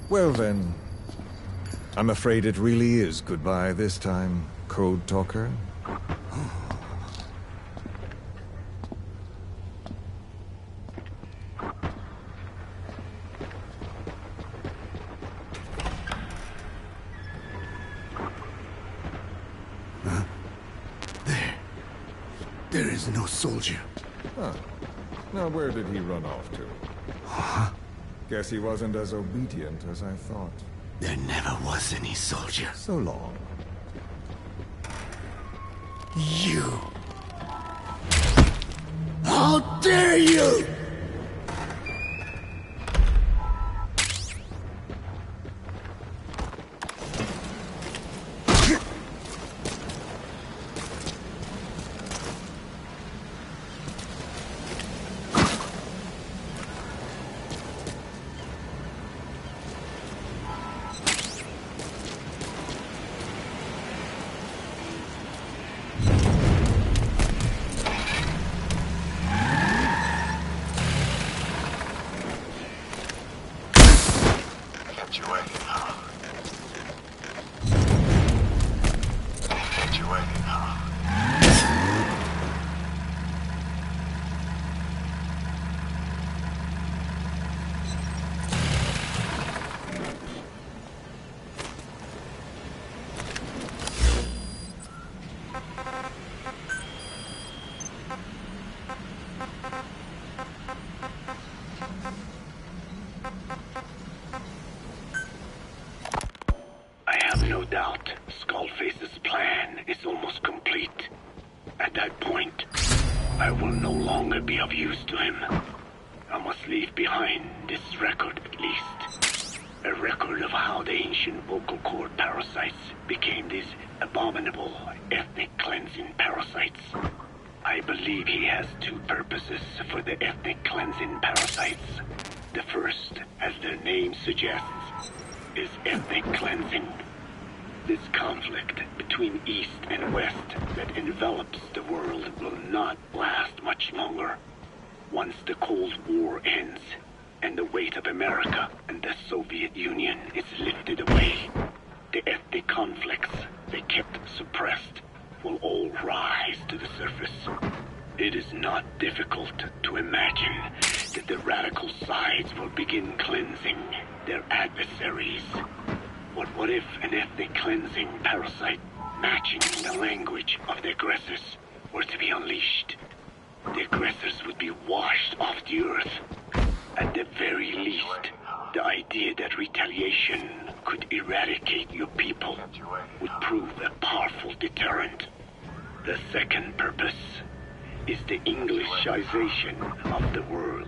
H: Well then, I'm afraid it really is goodbye this time, Code Talker.
D: There is no soldier.
H: Huh. Now where did he run off to?
D: Huh?
H: Guess he wasn't as obedient as I thought.
D: There never was any soldier.
H: So long.
D: You! How dare you!
C: No doubt, Skullface's plan is almost complete. At that point, I will no longer be of use to him. I must leave behind this record at least. A record of how the ancient vocal cord parasites became these abominable ethnic cleansing parasites. I believe he has two purposes for the ethnic cleansing parasites. The first, as their name suggests, is ethnic cleansing. This conflict between East and West that envelops the world will not last much longer. Once the Cold War ends, and the weight of America and the Soviet Union is lifted away, the ethnic conflicts they kept suppressed will all rise to the surface. It is not difficult to imagine that the radical sides will begin cleansing their adversaries. But what if an ethnic cleansing parasite matching the language of the aggressors were to be unleashed? The aggressors would be washed off the earth. At the very least, the idea that retaliation could eradicate your people would prove a powerful deterrent. The second purpose is the Englishization of the world.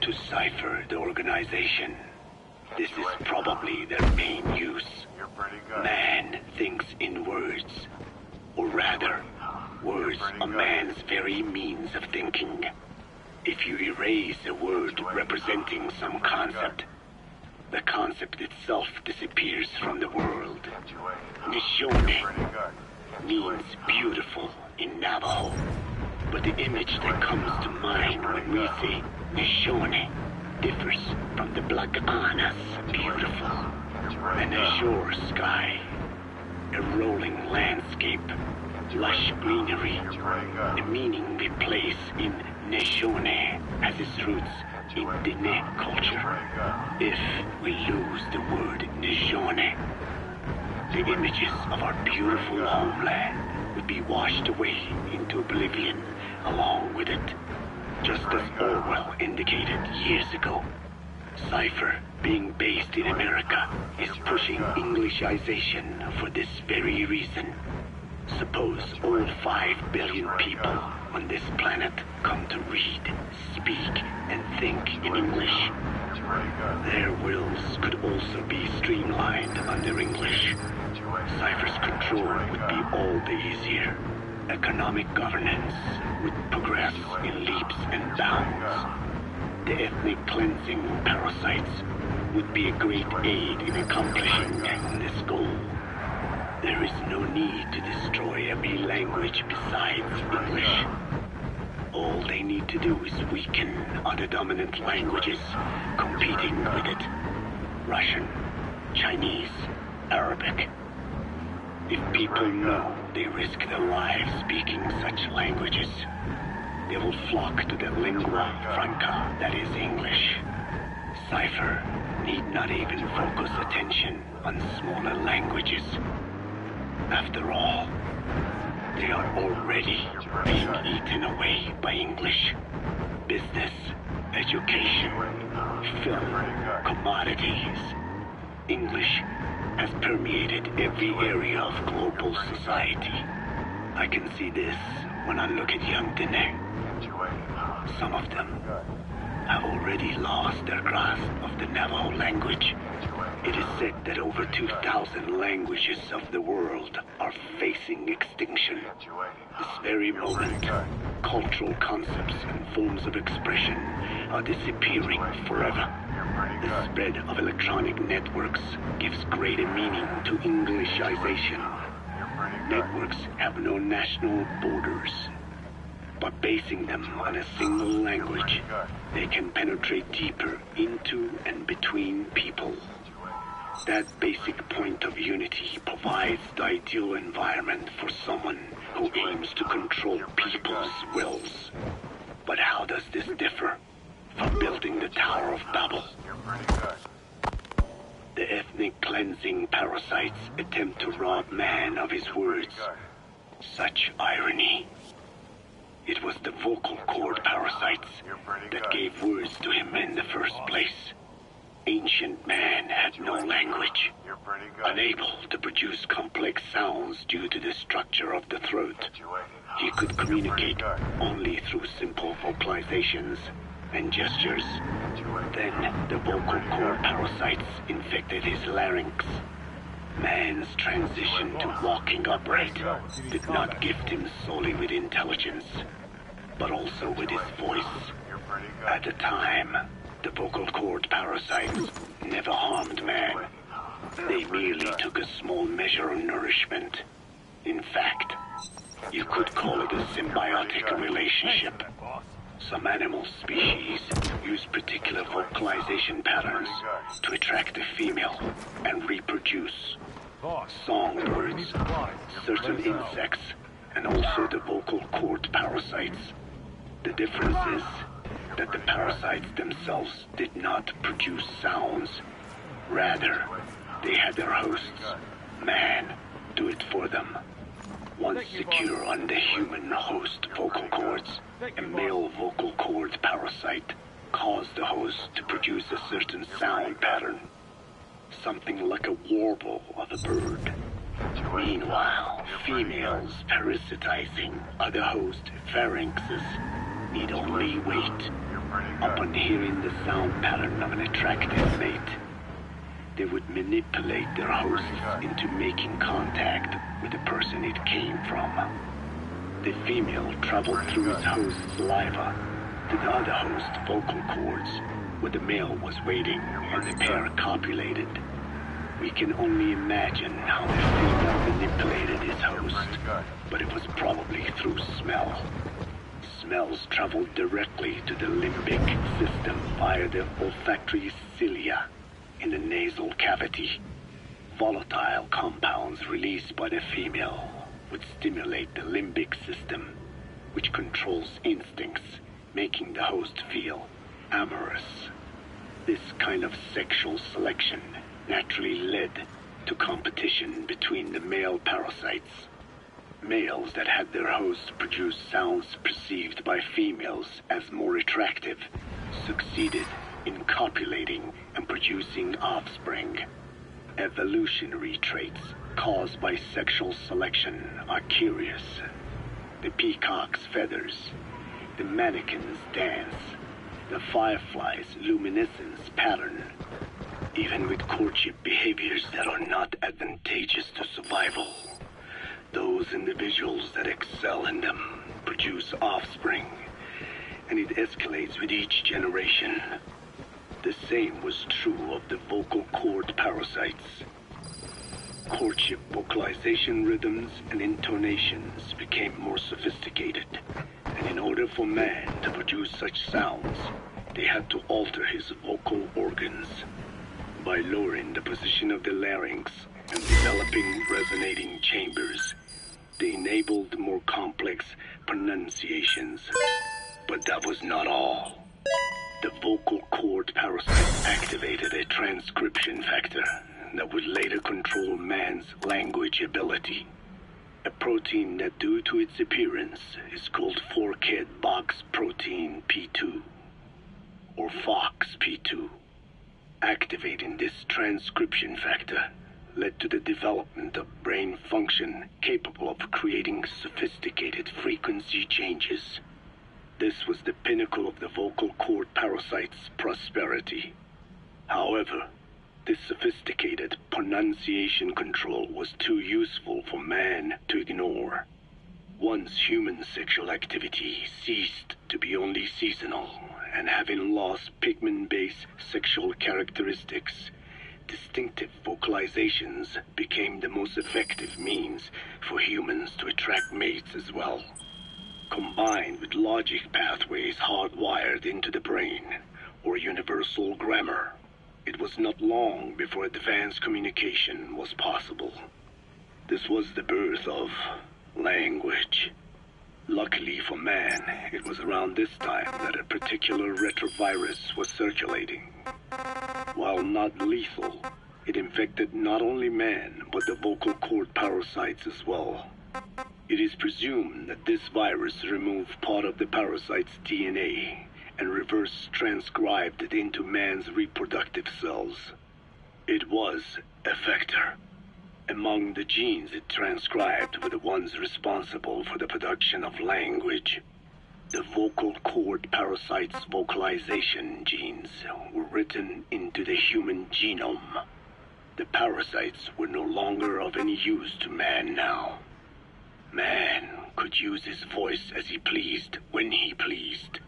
C: To cipher the organization, this is probably their main use. Man thinks in words, or rather, words are man's very means of thinking. If you erase a word representing some concept, the concept itself disappears from the world. Nishone means beautiful in Navajo, but the image that comes to mind when we say Nishone differs from the Black Ana's beautiful. An azure sky, a rolling landscape, lush greenery. The meaning we place in Nishone has its roots in Dene culture. If we lose the word Nishone, the images of our beautiful homeland would be washed away into oblivion along with it, just as Orwell indicated years ago. Cipher, being based in America, is pushing Englishization for this very reason. Suppose all 5 billion people on this planet come to read, speak, and think in English. Their wills could also be streamlined under English. Cipher's control would be all the easier. Economic governance would progress in leaps and bounds. The ethnic cleansing parasites would be a great aid in accomplishing this goal. There is no need to destroy every language besides English. All they need to do is weaken other dominant languages competing with it. Russian, Chinese, Arabic. If people know they risk their lives speaking such languages, they will flock to the lingua franca that is English. Cipher need not even focus attention on smaller languages. After all, they are already being eaten away by English. Business, education, film, commodities. English has permeated every area of global society. I can see this when I look at young Dene. Some of them have already lost their grasp of the Navajo language. It is said that over 2,000 languages of the world are facing extinction. This very moment, cultural concepts and forms of expression are disappearing forever. The spread of electronic networks gives greater meaning to Englishization. Networks have no national borders. By basing them on a single language, they can penetrate deeper into and between people. That basic point of unity provides the ideal environment for someone who aims to control people's wills. But how does this differ from building the Tower of Babel? The ethnic cleansing parasites attempt to rob man of his words. Such irony. It was the vocal cord parasites that gave words to him in the first place. Ancient man had no language, unable to produce complex sounds due to the structure of the throat. He could communicate only through simple vocalizations and gestures. Then the vocal cord parasites infected his larynx.
L: Man's transition to walking upright did not gift him solely with intelligence, but also with his voice. At the time, the vocal cord parasites never harmed man. They merely took a small measure of nourishment. In fact, you could call it a symbiotic relationship. Some animal species use particular vocalization patterns to attract a female and reproduce. Songbirds, certain insects, and also the vocal cord parasites. The difference is that the parasites themselves did not produce sounds. Rather, they had their hosts, man, do it for them. Once secure on the human host vocal cords, a male vocal cord parasite caused the host to produce a certain sound pattern, something like a warble of a bird. Meanwhile, females parasitizing other host pharynxes need only wait. Upon hearing the sound pattern of an attractive mate, they would manipulate their hosts into making contact with the person it came from. The female traveled through its host's saliva to the other host's vocal cords, where the male was waiting and the pair copulated. We can only imagine how the female manipulated his host, but it was probably through smell. Smells traveled directly to the limbic system via the olfactory cilia in the nasal cavity. Volatile compounds released by the female would stimulate the limbic system, which controls instincts, making the host feel amorous. This kind of sexual selection naturally led to competition between the male parasites. Males that had their hosts produce sounds perceived by females as more attractive succeeded in copulating and producing offspring. Evolutionary traits caused by sexual selection are curious. The peacock's feathers, the mannequin's dance, the firefly's luminescence pattern, even with courtship behaviors that are not advantageous to survival. Those individuals that excel in them produce offspring, and it escalates with each generation. The same was true of the vocal cord parasites. Courtship vocalization rhythms and intonations became more sophisticated, and in order for man to produce such sounds, they had to alter his vocal organs. By lowering the position of the larynx and developing resonating chambers, they enabled more complex pronunciations. But that was not all. The vocal cord parasite activated a transcription factor that would later control man's language ability. A protein that, due to its appearance, is called forkhead box protein P2, or FOXP2. Activating this transcription factor led to the development of brain function capable of creating sophisticated frequency changes. This was the pinnacle of the vocal cord parasite's prosperity. However, this sophisticated pronunciation control was too useful for man to ignore. Once human sexual activity ceased to be only seasonal, and having lost pigment-based sexual characteristics, distinctive vocalizations became the most effective means for humans to attract mates as well. Combined with logic pathways hardwired into the brain, or universal grammar, it was not long before advanced communication was possible. This was the birth of language. Luckily for man, it was around this time that a particular retrovirus was circulating. While not lethal, it infected not only man, but the vocal cord parasites as well. It is presumed that this virus removed part of the parasite's DNA and reverse transcribed it into man's reproductive cells. It was a vector. Among the genes it transcribed were the ones responsible for the production of language. The vocal cord parasite's vocalization genes were written into the human genome. The parasites were no longer of any use to man now. Man could use his voice as he pleased, when he pleased,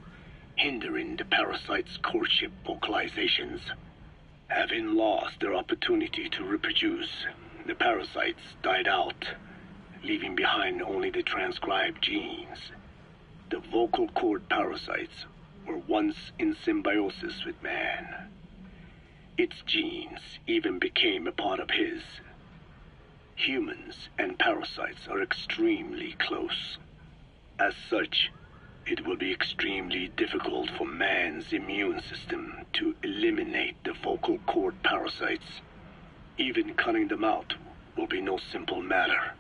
L: hindering the parasites' courtship vocalizations. Having lost their opportunity to reproduce, the parasites died out, leaving behind only the transcribed genes. The vocal cord parasites were once in symbiosis with man. Its genes even became a part of his. Humans and parasites are extremely close. As such, it will be extremely difficult for man's immune system to eliminate the vocal cord parasites. Even cutting them out will be no simple matter,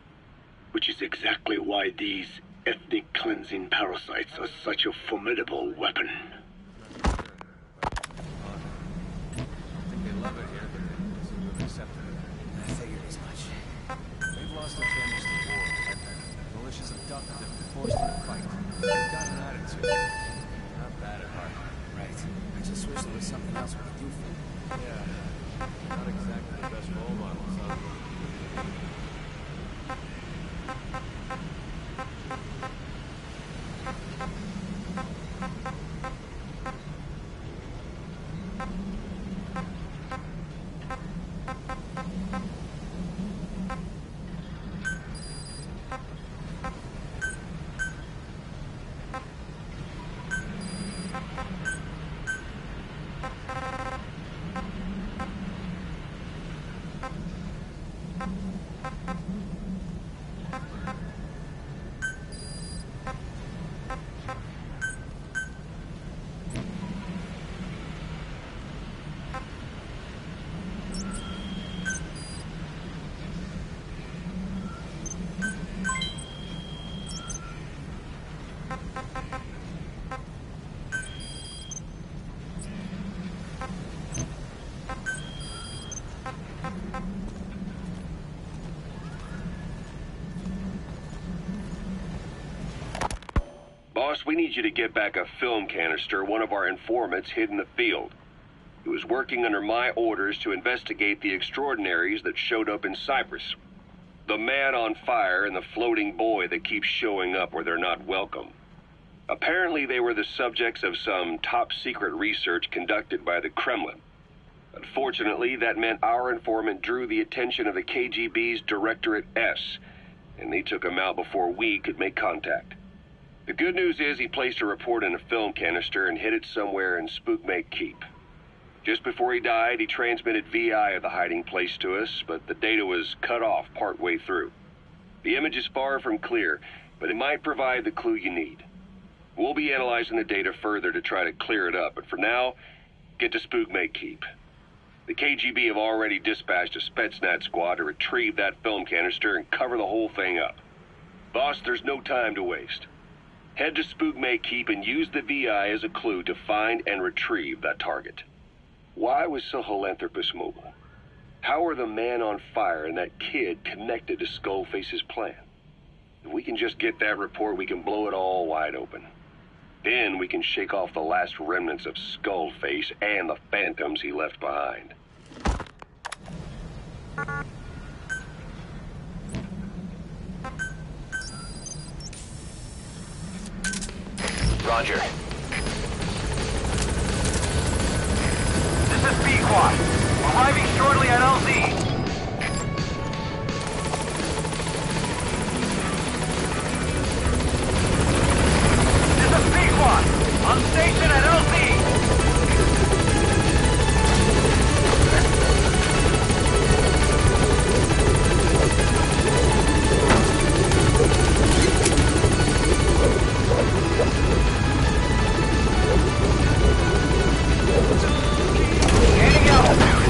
L: which is exactly why these ethnic cleansing parasites are such a formidable weapon.
F: I think they love it here, but they seem to have accepted it. I figured as much. They've lost their families to war. Militias have ducked them, forced them to fight. They've got an attitude. Not bad at heart. Right. I just wish there was something else we could do for them. Yeah. Not exactly the best role models, huh?
C: Boss, we need you to get back a film canister one of our informants hid in the field. He was working under my orders to investigate the extraordinaries that showed up in Cyprus. The man on fire and the floating boy that keeps showing up where they're not welcome. Apparently they were the subjects of some top-secret research conducted by the Kremlin. Unfortunately, that meant our informant drew the attention of the KGB's Directorate S, and they took him out before we could make contact. The good news is he placed a report in a film canister and hid it somewhere in Spookmake Keep. Just before he died, he transmitted VI of the hiding place to us, but the data was cut off partway through. The image is far from clear, but it might provide the clue you need. We'll be analyzing the data further to try to clear it up, but for now, get to Spookmake Keep. The KGB have already dispatched a Spetsnaz squad to retrieve that film canister and cover the whole thing up. Boss, there's no time to waste. Head to Spookmake Keep and use the VI as a clue to find and retrieve that target. Why was Sahelanthropus mobile? How are the man on fire and that kid connected to Skullface's plan? If we can just get that report, we can blow it all wide open. Then we can shake off the last remnants of Skullface and the phantoms he left behind.
A: Roger. This is Pequod. Arriving shortly at LZ. This is Pequod. On station at LZ. Gaining altitude.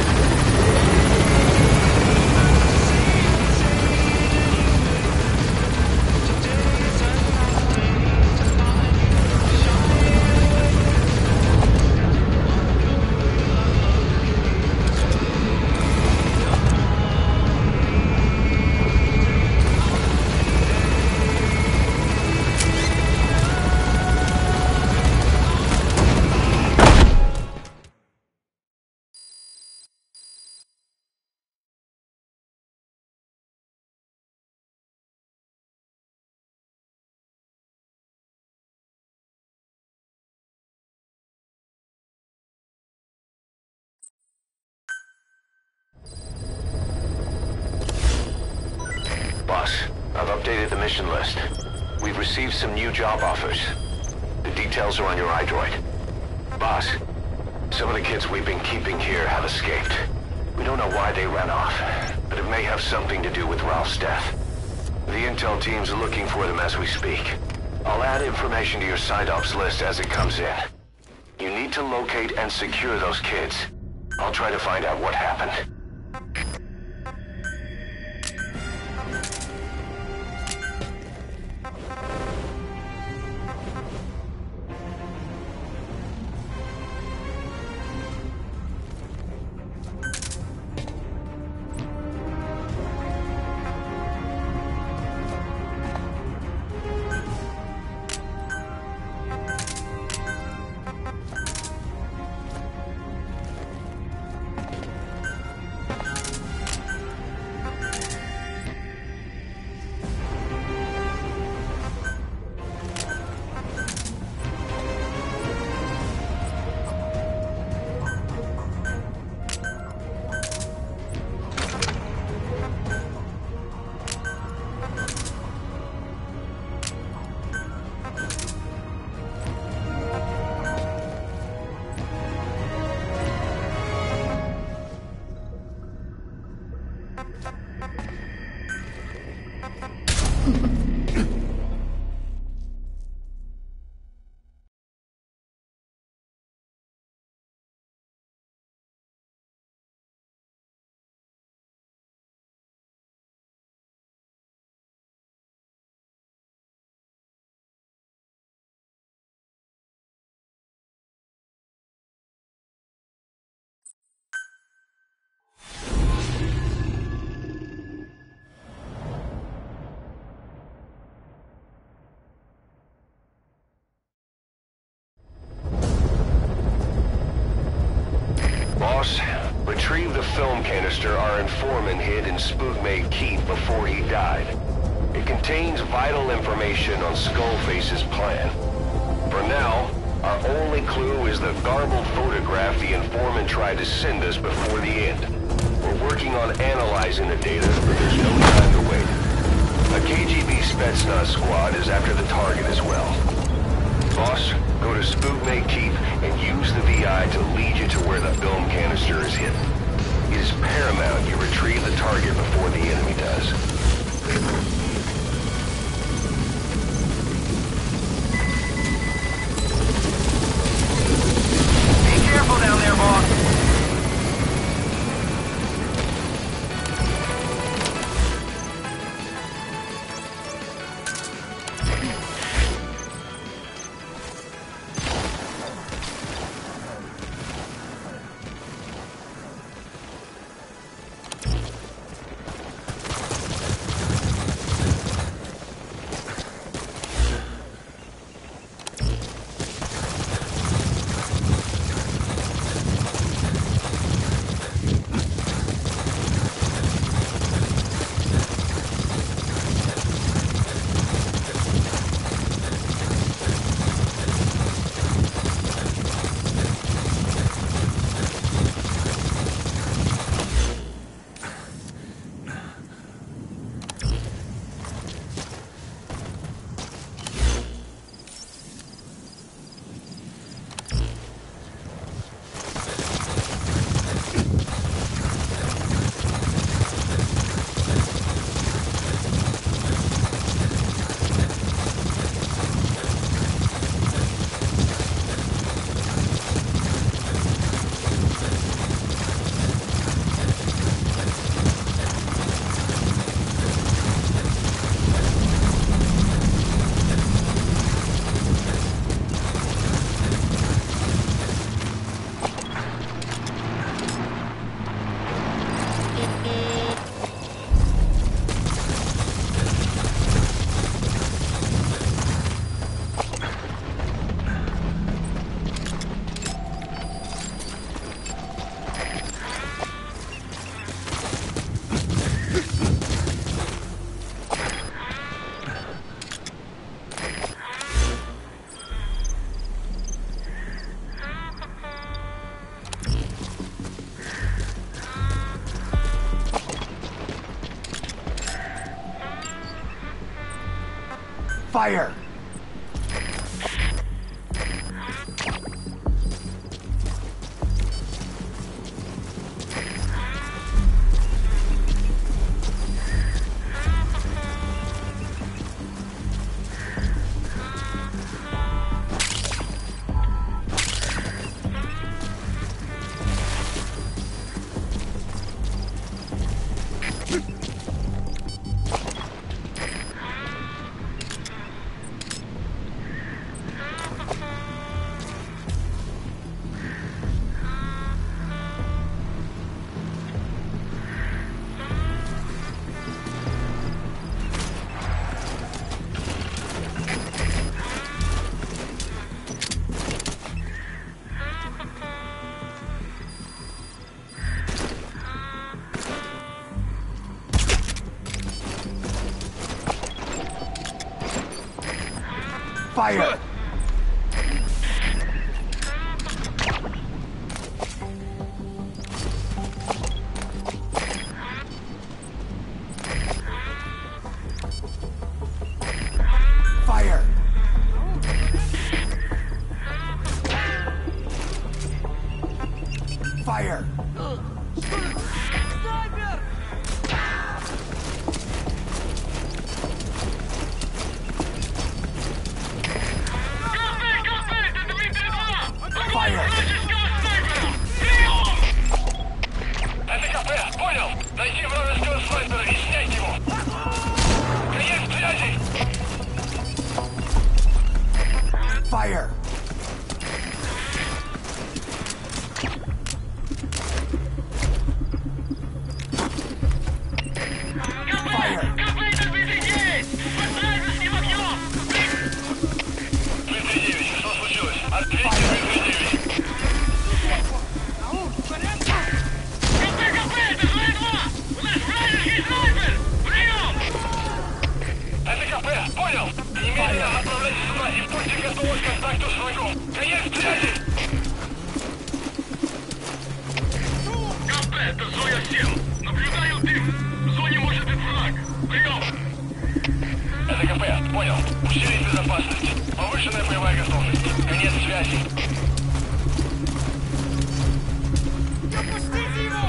A: updated the mission list. We've received some new job offers. The details are on your iDroid. Boss, some of the kids we've been keeping here have escaped. We don't know why they ran off, but it may have something to do with Ralph's death. The intel team's looking for them as we speak. I'll add information to your side ops list as it comes in. You need to locate and secure those kids. I'll try to find out what happened. Boss, retrieve the film canister our informant hid in Spookmade Keep before he died. It contains vital information on Skullface's plan. For now, our only clue is the garbled photograph the informant tried to send us before the end. We're working on analyzing the data, but there's no time to wait. A KGB Spetsnaz squad is after the target as well. Boss, go to Spookmade Keep and use the VI to lead you to where the film canister is hidden. It is paramount you retrieve the target before the enemy does. Be careful down there, boss!
I: Fire! Fire! Fire! Fire!
B: Это КП, понял? Найти вражеского снайпера и снять его. Конец связи!
I: Fire!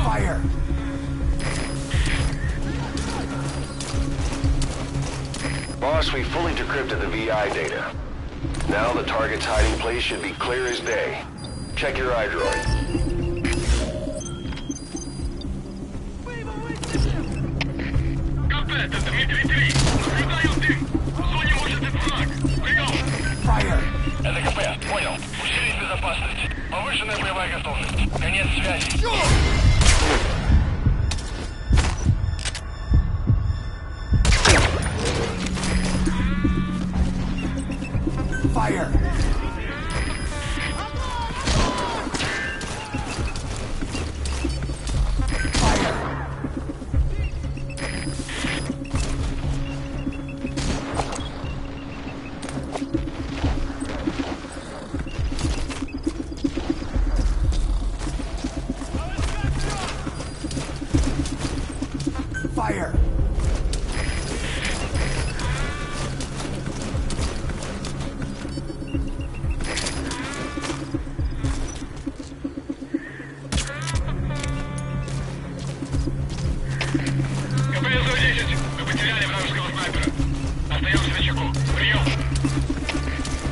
I: Fire!
E: Boss, we fully decrypted the VI data. Now the target's hiding place should be clear as day. Check your iDroid.
I: Fire!
B: Это КП, понял. Усилить безопасность. Повышенная боевая готовность. Конец связи.
I: Fire! Fire!
B: КП-110. Мы потеряли вражеского снайпера. Остаемся на чеку. Прием.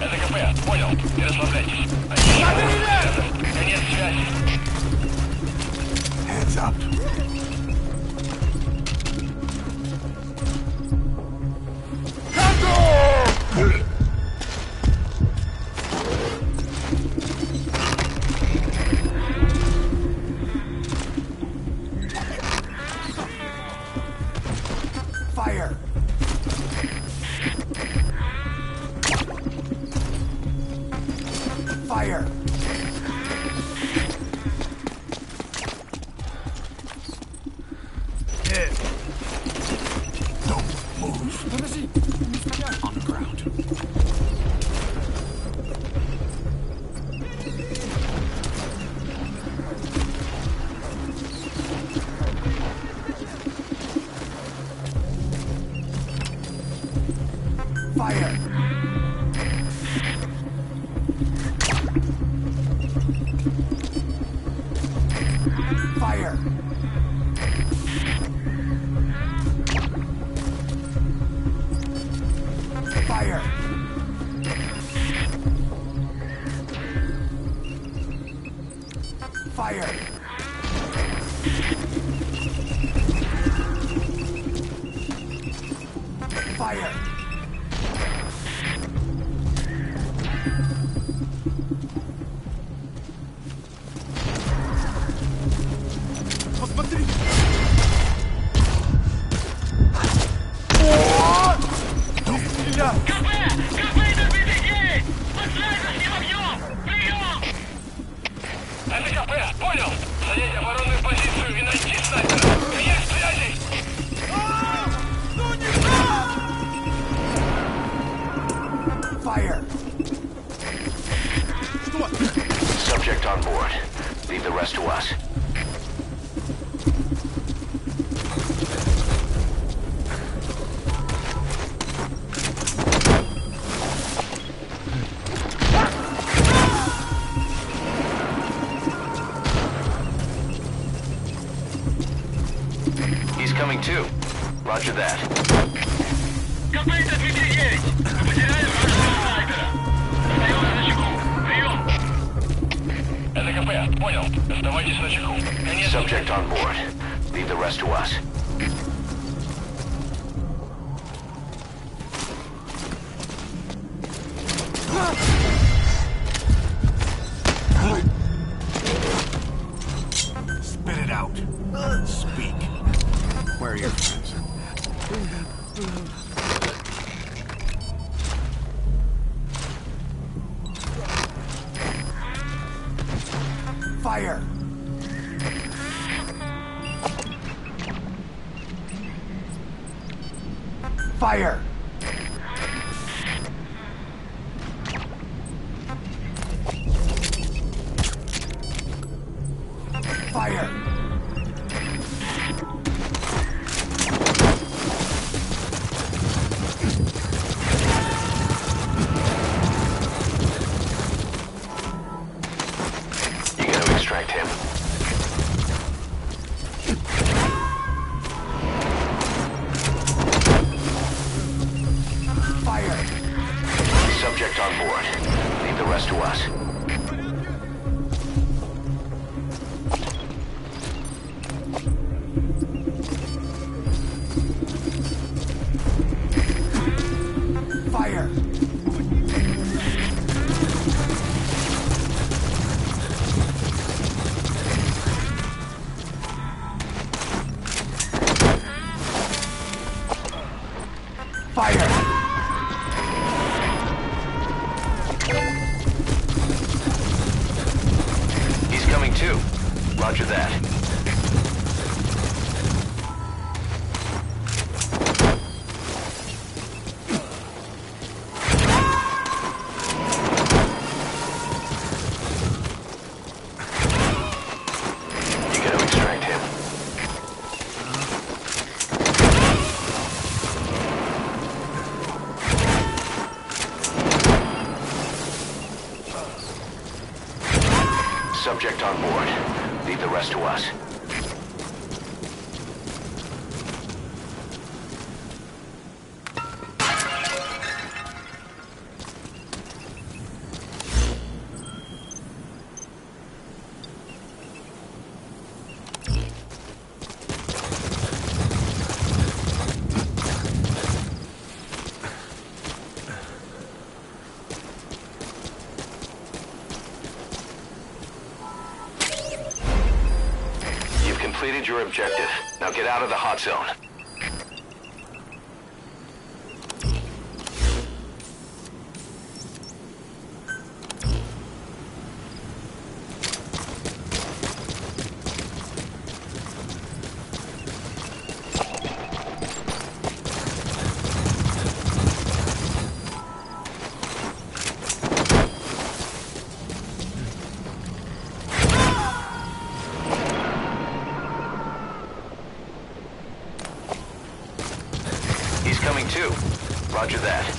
B: Это КП, понял. Не расслабляйтесь. Конец связи.
I: Hands up! Fire! Fire! Don't move. On the ground. Fire! Fire! Fire! Fire! Fire! Посмотри! Не стреляй!
B: КП! КП на БТГ! Подстрелься с ним огнем! Прием! Это КП, понял? Занять оборонную позицию и найти снайпера! Есть связи!
I: Fire!
A: Subject on board. Leave the rest to us. He's coming too. Roger that.
B: КП это 209! Мы потеряли вражеского снайпера! Остаемся на чеку! Прием! Это КП, понял. Оставайтесь на чеку. Конец.
A: Subject on board. Leave the rest to us.
I: Spit it out. Speak. Where are your friends? Fire! Fire! Fire!
A: You gotta extract him.
I: Fire!
A: Subject on board. Leave the rest to us.
I: Fire! Fire!
A: He's coming too. Roger that. You gotta extract him. Subject on board. Leave the rest to us. You've completed your objective. Now get out of the hot zone. He's coming too. Roger that.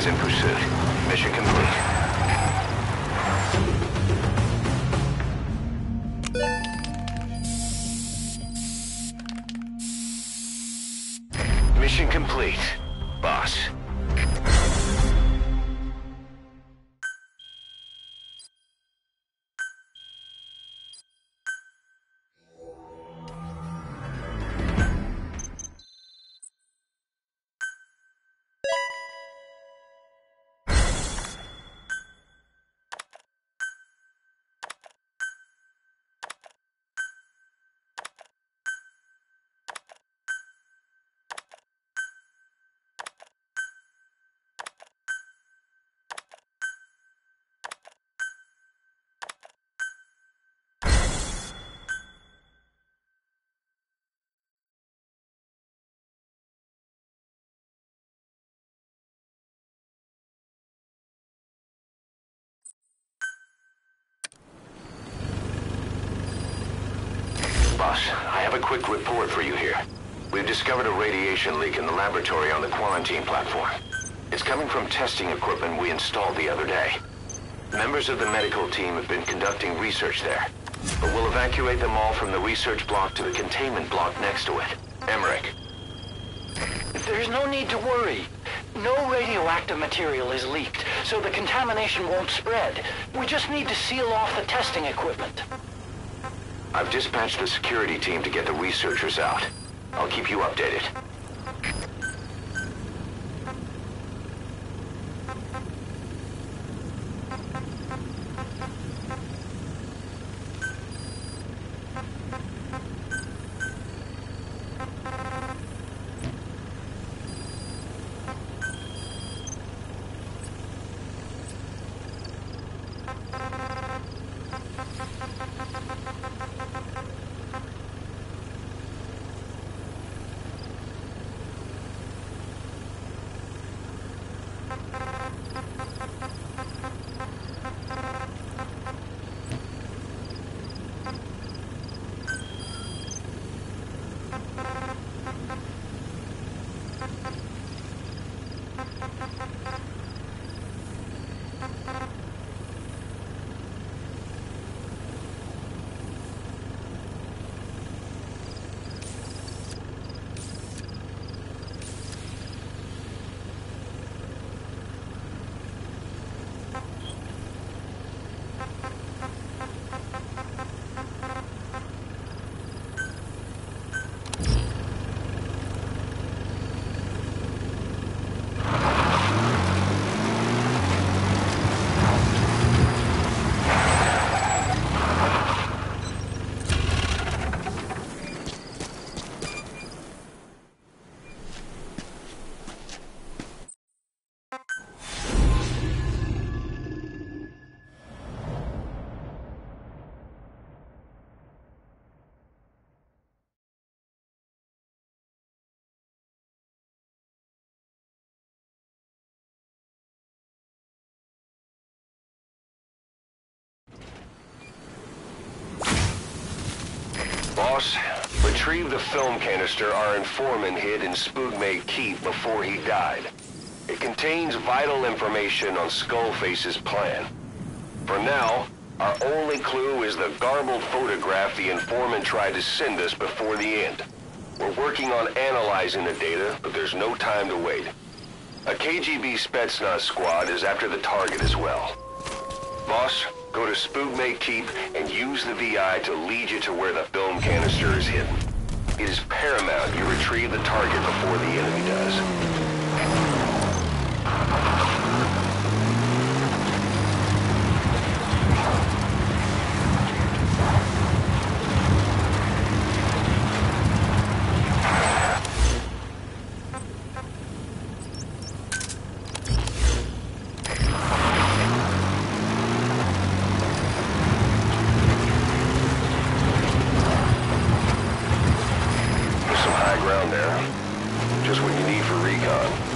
A: In pursuit. Mission complete. Mission complete, boss. Boss, I have a quick report for you here. We've discovered a radiation leak in the laboratory on the quarantine platform. It's coming from testing equipment we installed the other day. Members of the medical team have been conducting research there, but we'll evacuate them all from the research block to the containment block next to it. Emmerich.
G: There's no need to worry. No radioactive material is leaked, so the contamination won't spread. We just need to seal off the testing equipment.
A: I've dispatched the security team to get the researchers out. I'll keep you updated.
E: Boss, retrieve the film canister our informant hid in Spookmate Keep before he died. It contains vital information on Skullface's plan. For now, our only clue is the garbled photograph the informant tried to send us before the end. We're working on analyzing the data, but there's no time to wait. A KGB Spetsnaz squad is after the target as well. Boss, go to Spookmate Keep and use the VI to lead you to where the film canister is hidden. It is paramount you retrieve the target before the enemy does. Just what you need for recon.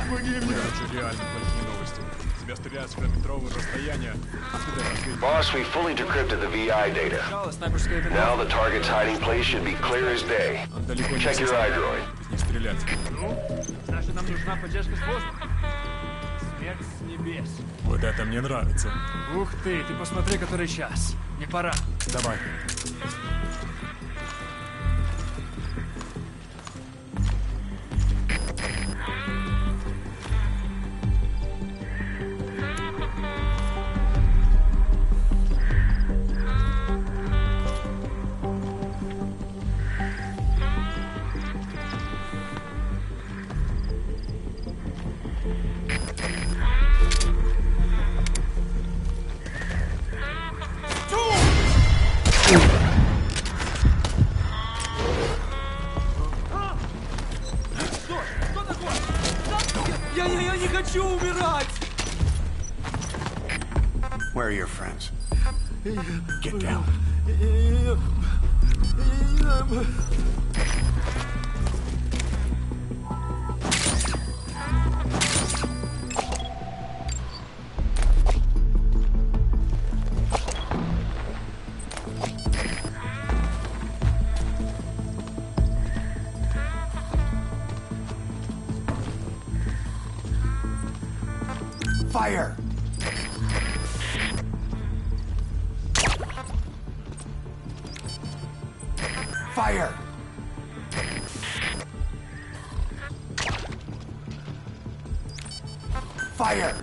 I: Вы реально плохие новости.
E: Boss, we fully decrypted the VI data. Now the target's hiding place should be clear as day. Check your iDroid.
M: Значит, нам нужна поддержка с воздуха. Смерть с небес.
F: Вот это мне нравится.
M: Ух ты посмотри, который час. Не пора.
F: Давай.
M: Я не хочу умирать!
I: Where are your friends? Get down. Fire! Fire! Fire!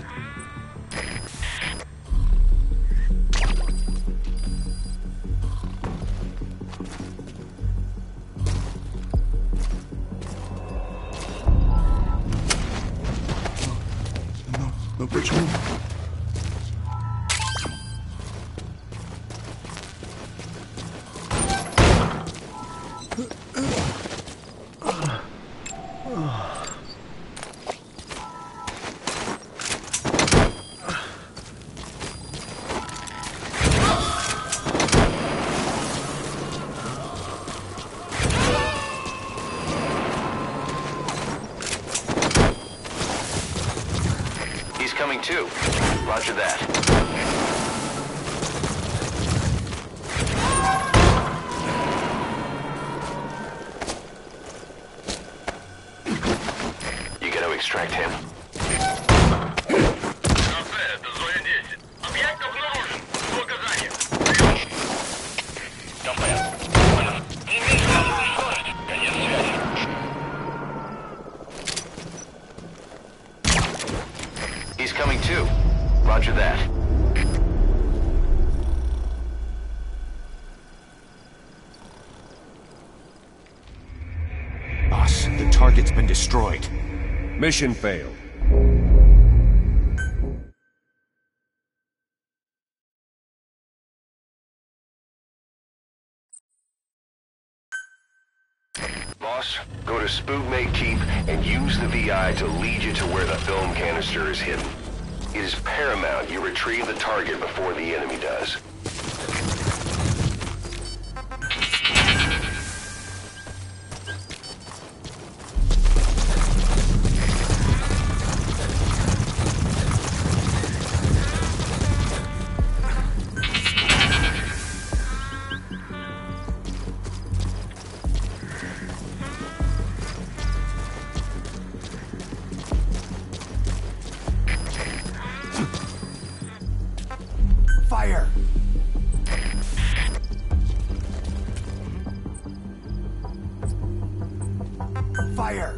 I: Но почему?
A: He's coming too. Roger that. You gotta extract him. He's coming too. Roger that.
I: Boss, the target's been destroyed.
N: Mission failed.
E: Boss, go to Spookmate Keep and use the VI to lead you to where the film canister is hidden. It is paramount you retrieve the target before the enemy does.
I: Fire! Fire!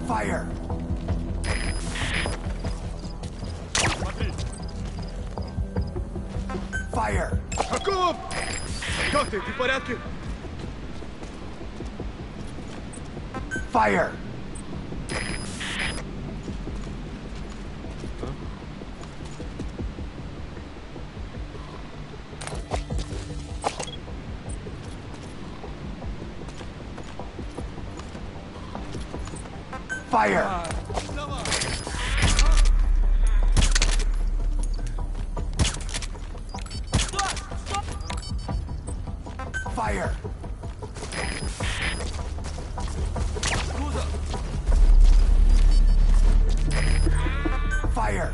I: Fire! Fire!
N: Акоп! Как ты? Ты в порядке?
I: Fire! Fire!
F: Fire! Fire!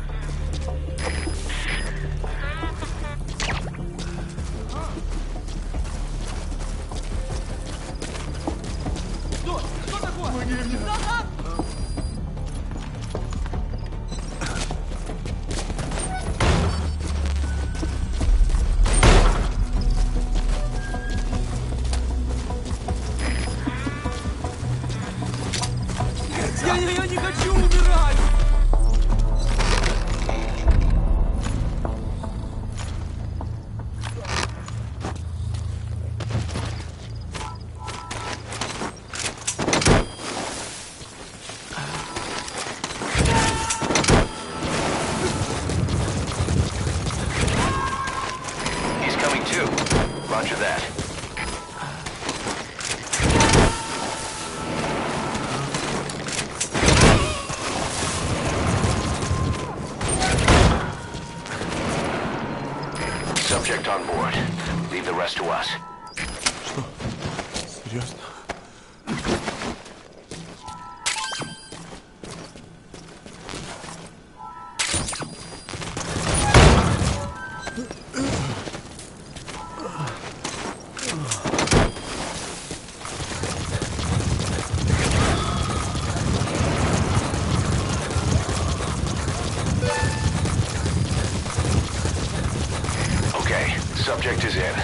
M: Я не хочу умирать!
A: He's coming too. Roger that. Subject on board. Leave the rest to us.
F: Что? Серьезно?
A: Okay, subject is in.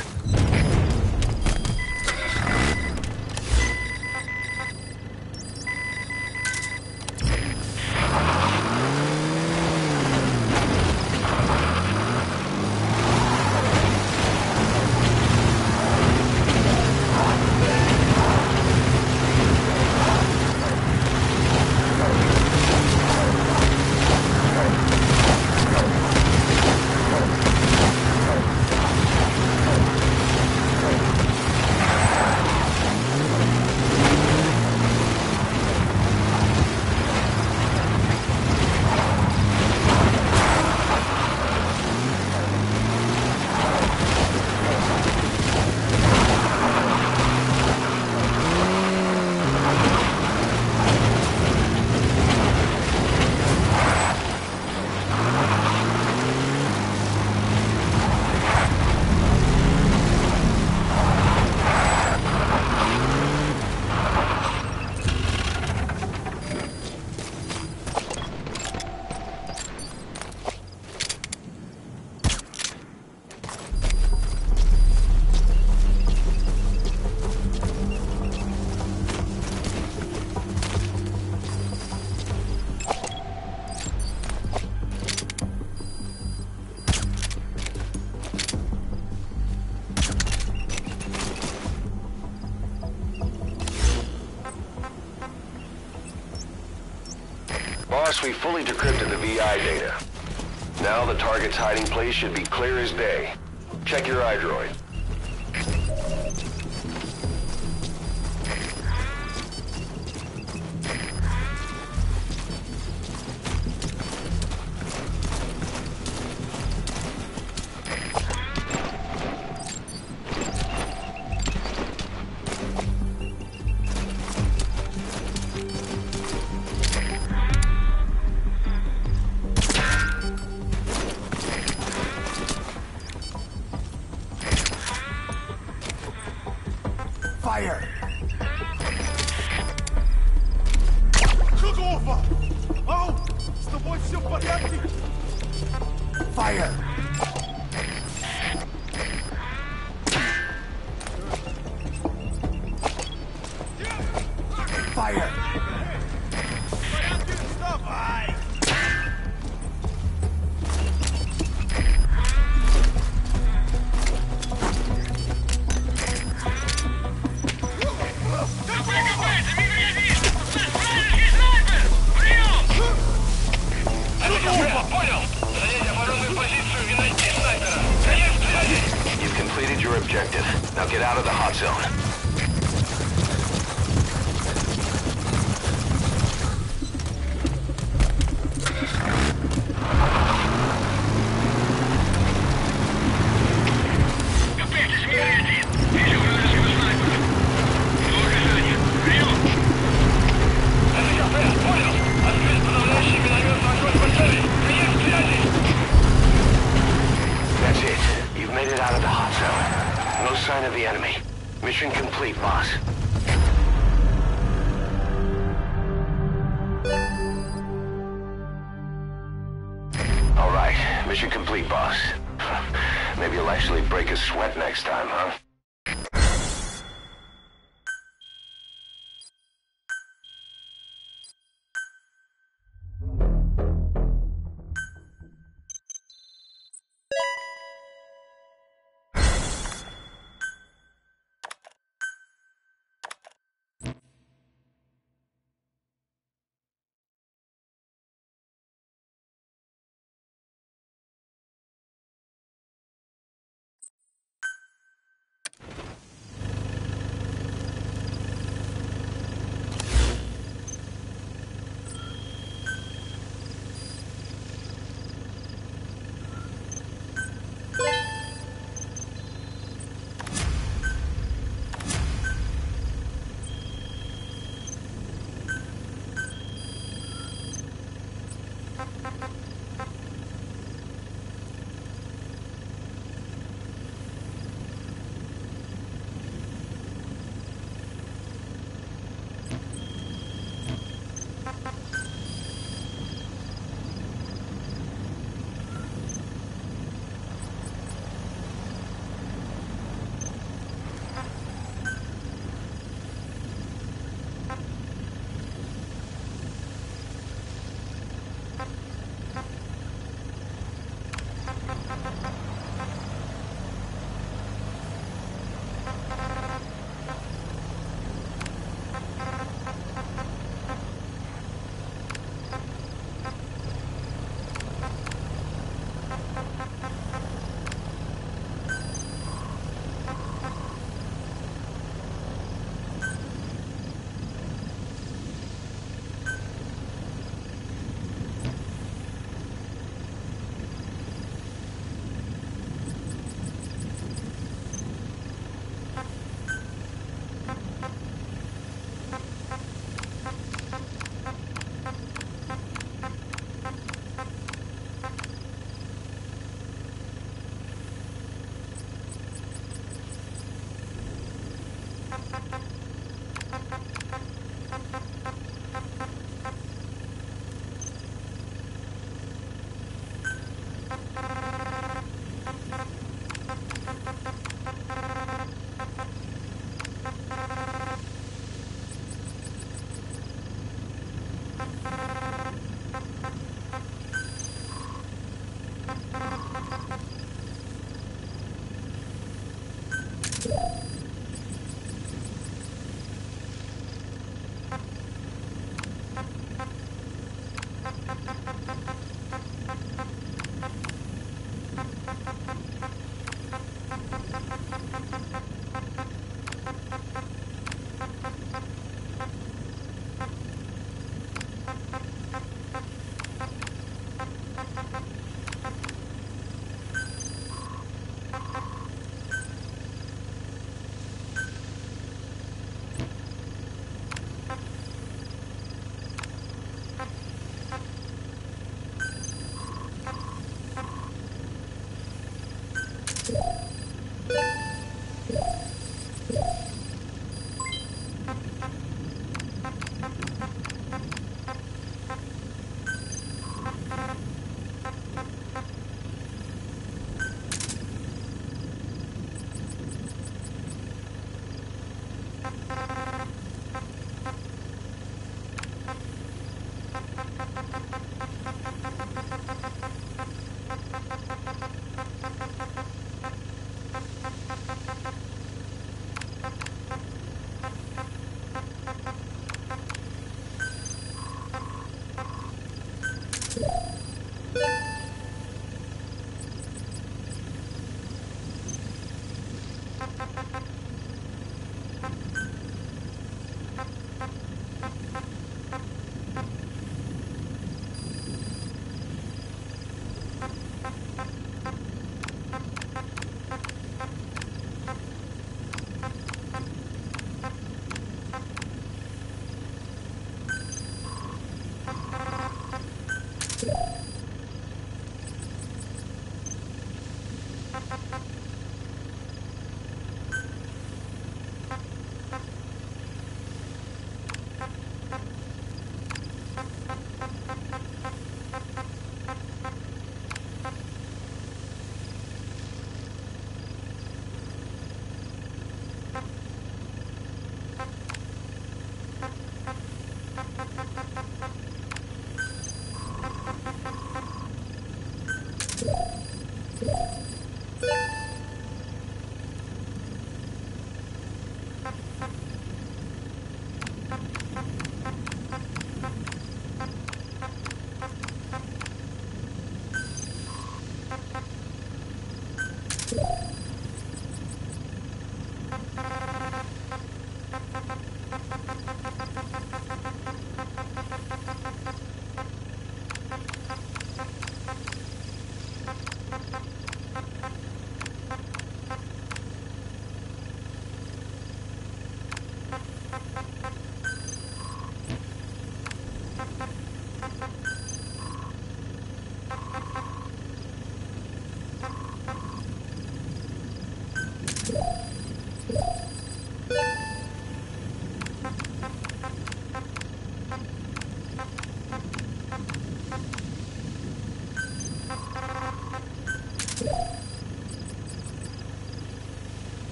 A: Boss, we fully decrypted the VI data. Now the target's hiding place should be clear as day. Check your iDroid.
F: Fire!
N: Какого? Ау! С тобой все в порядке?
F: Fire! Fire!
N: Вставай!
A: You've completed your objective. Now get out of the hot zone.
B: Готовьтесь, мир один. Вижу, вы
A: Made it out of the hot zone. No sign of the enemy. Mission complete, boss. All right, mission complete, boss. Maybe you'll actually break a sweat next time, huh?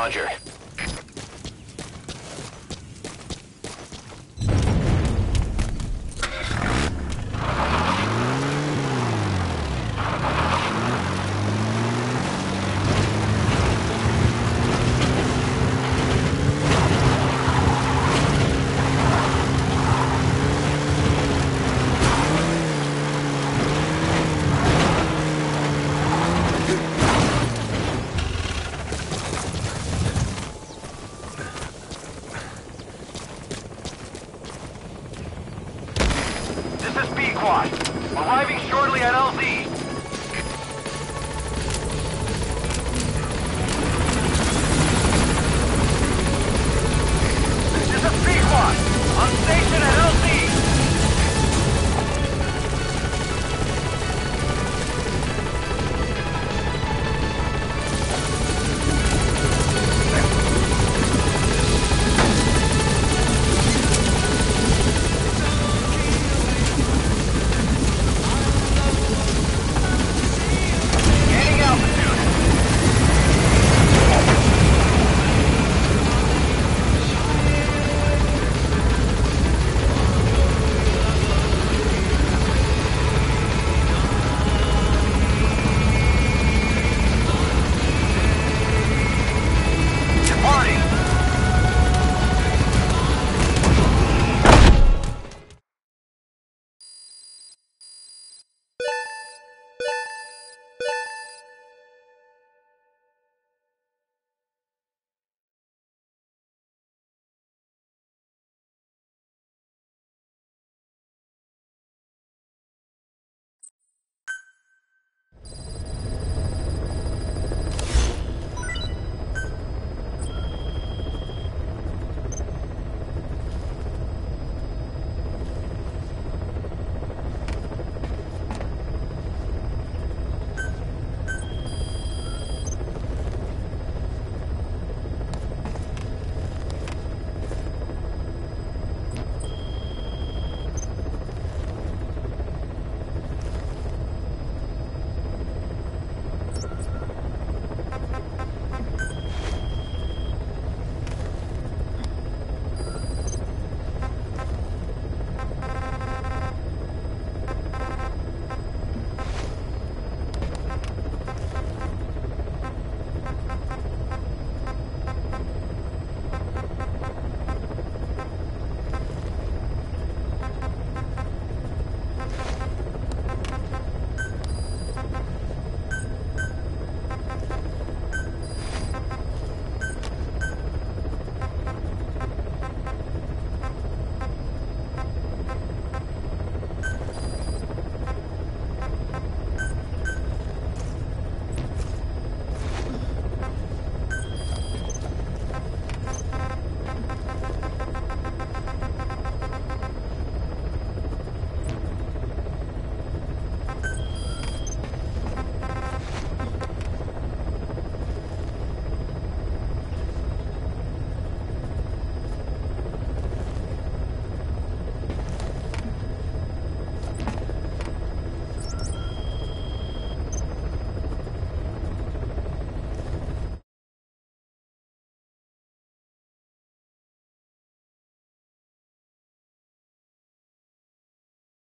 A: Roger.
B: Arriving shortly at LZ.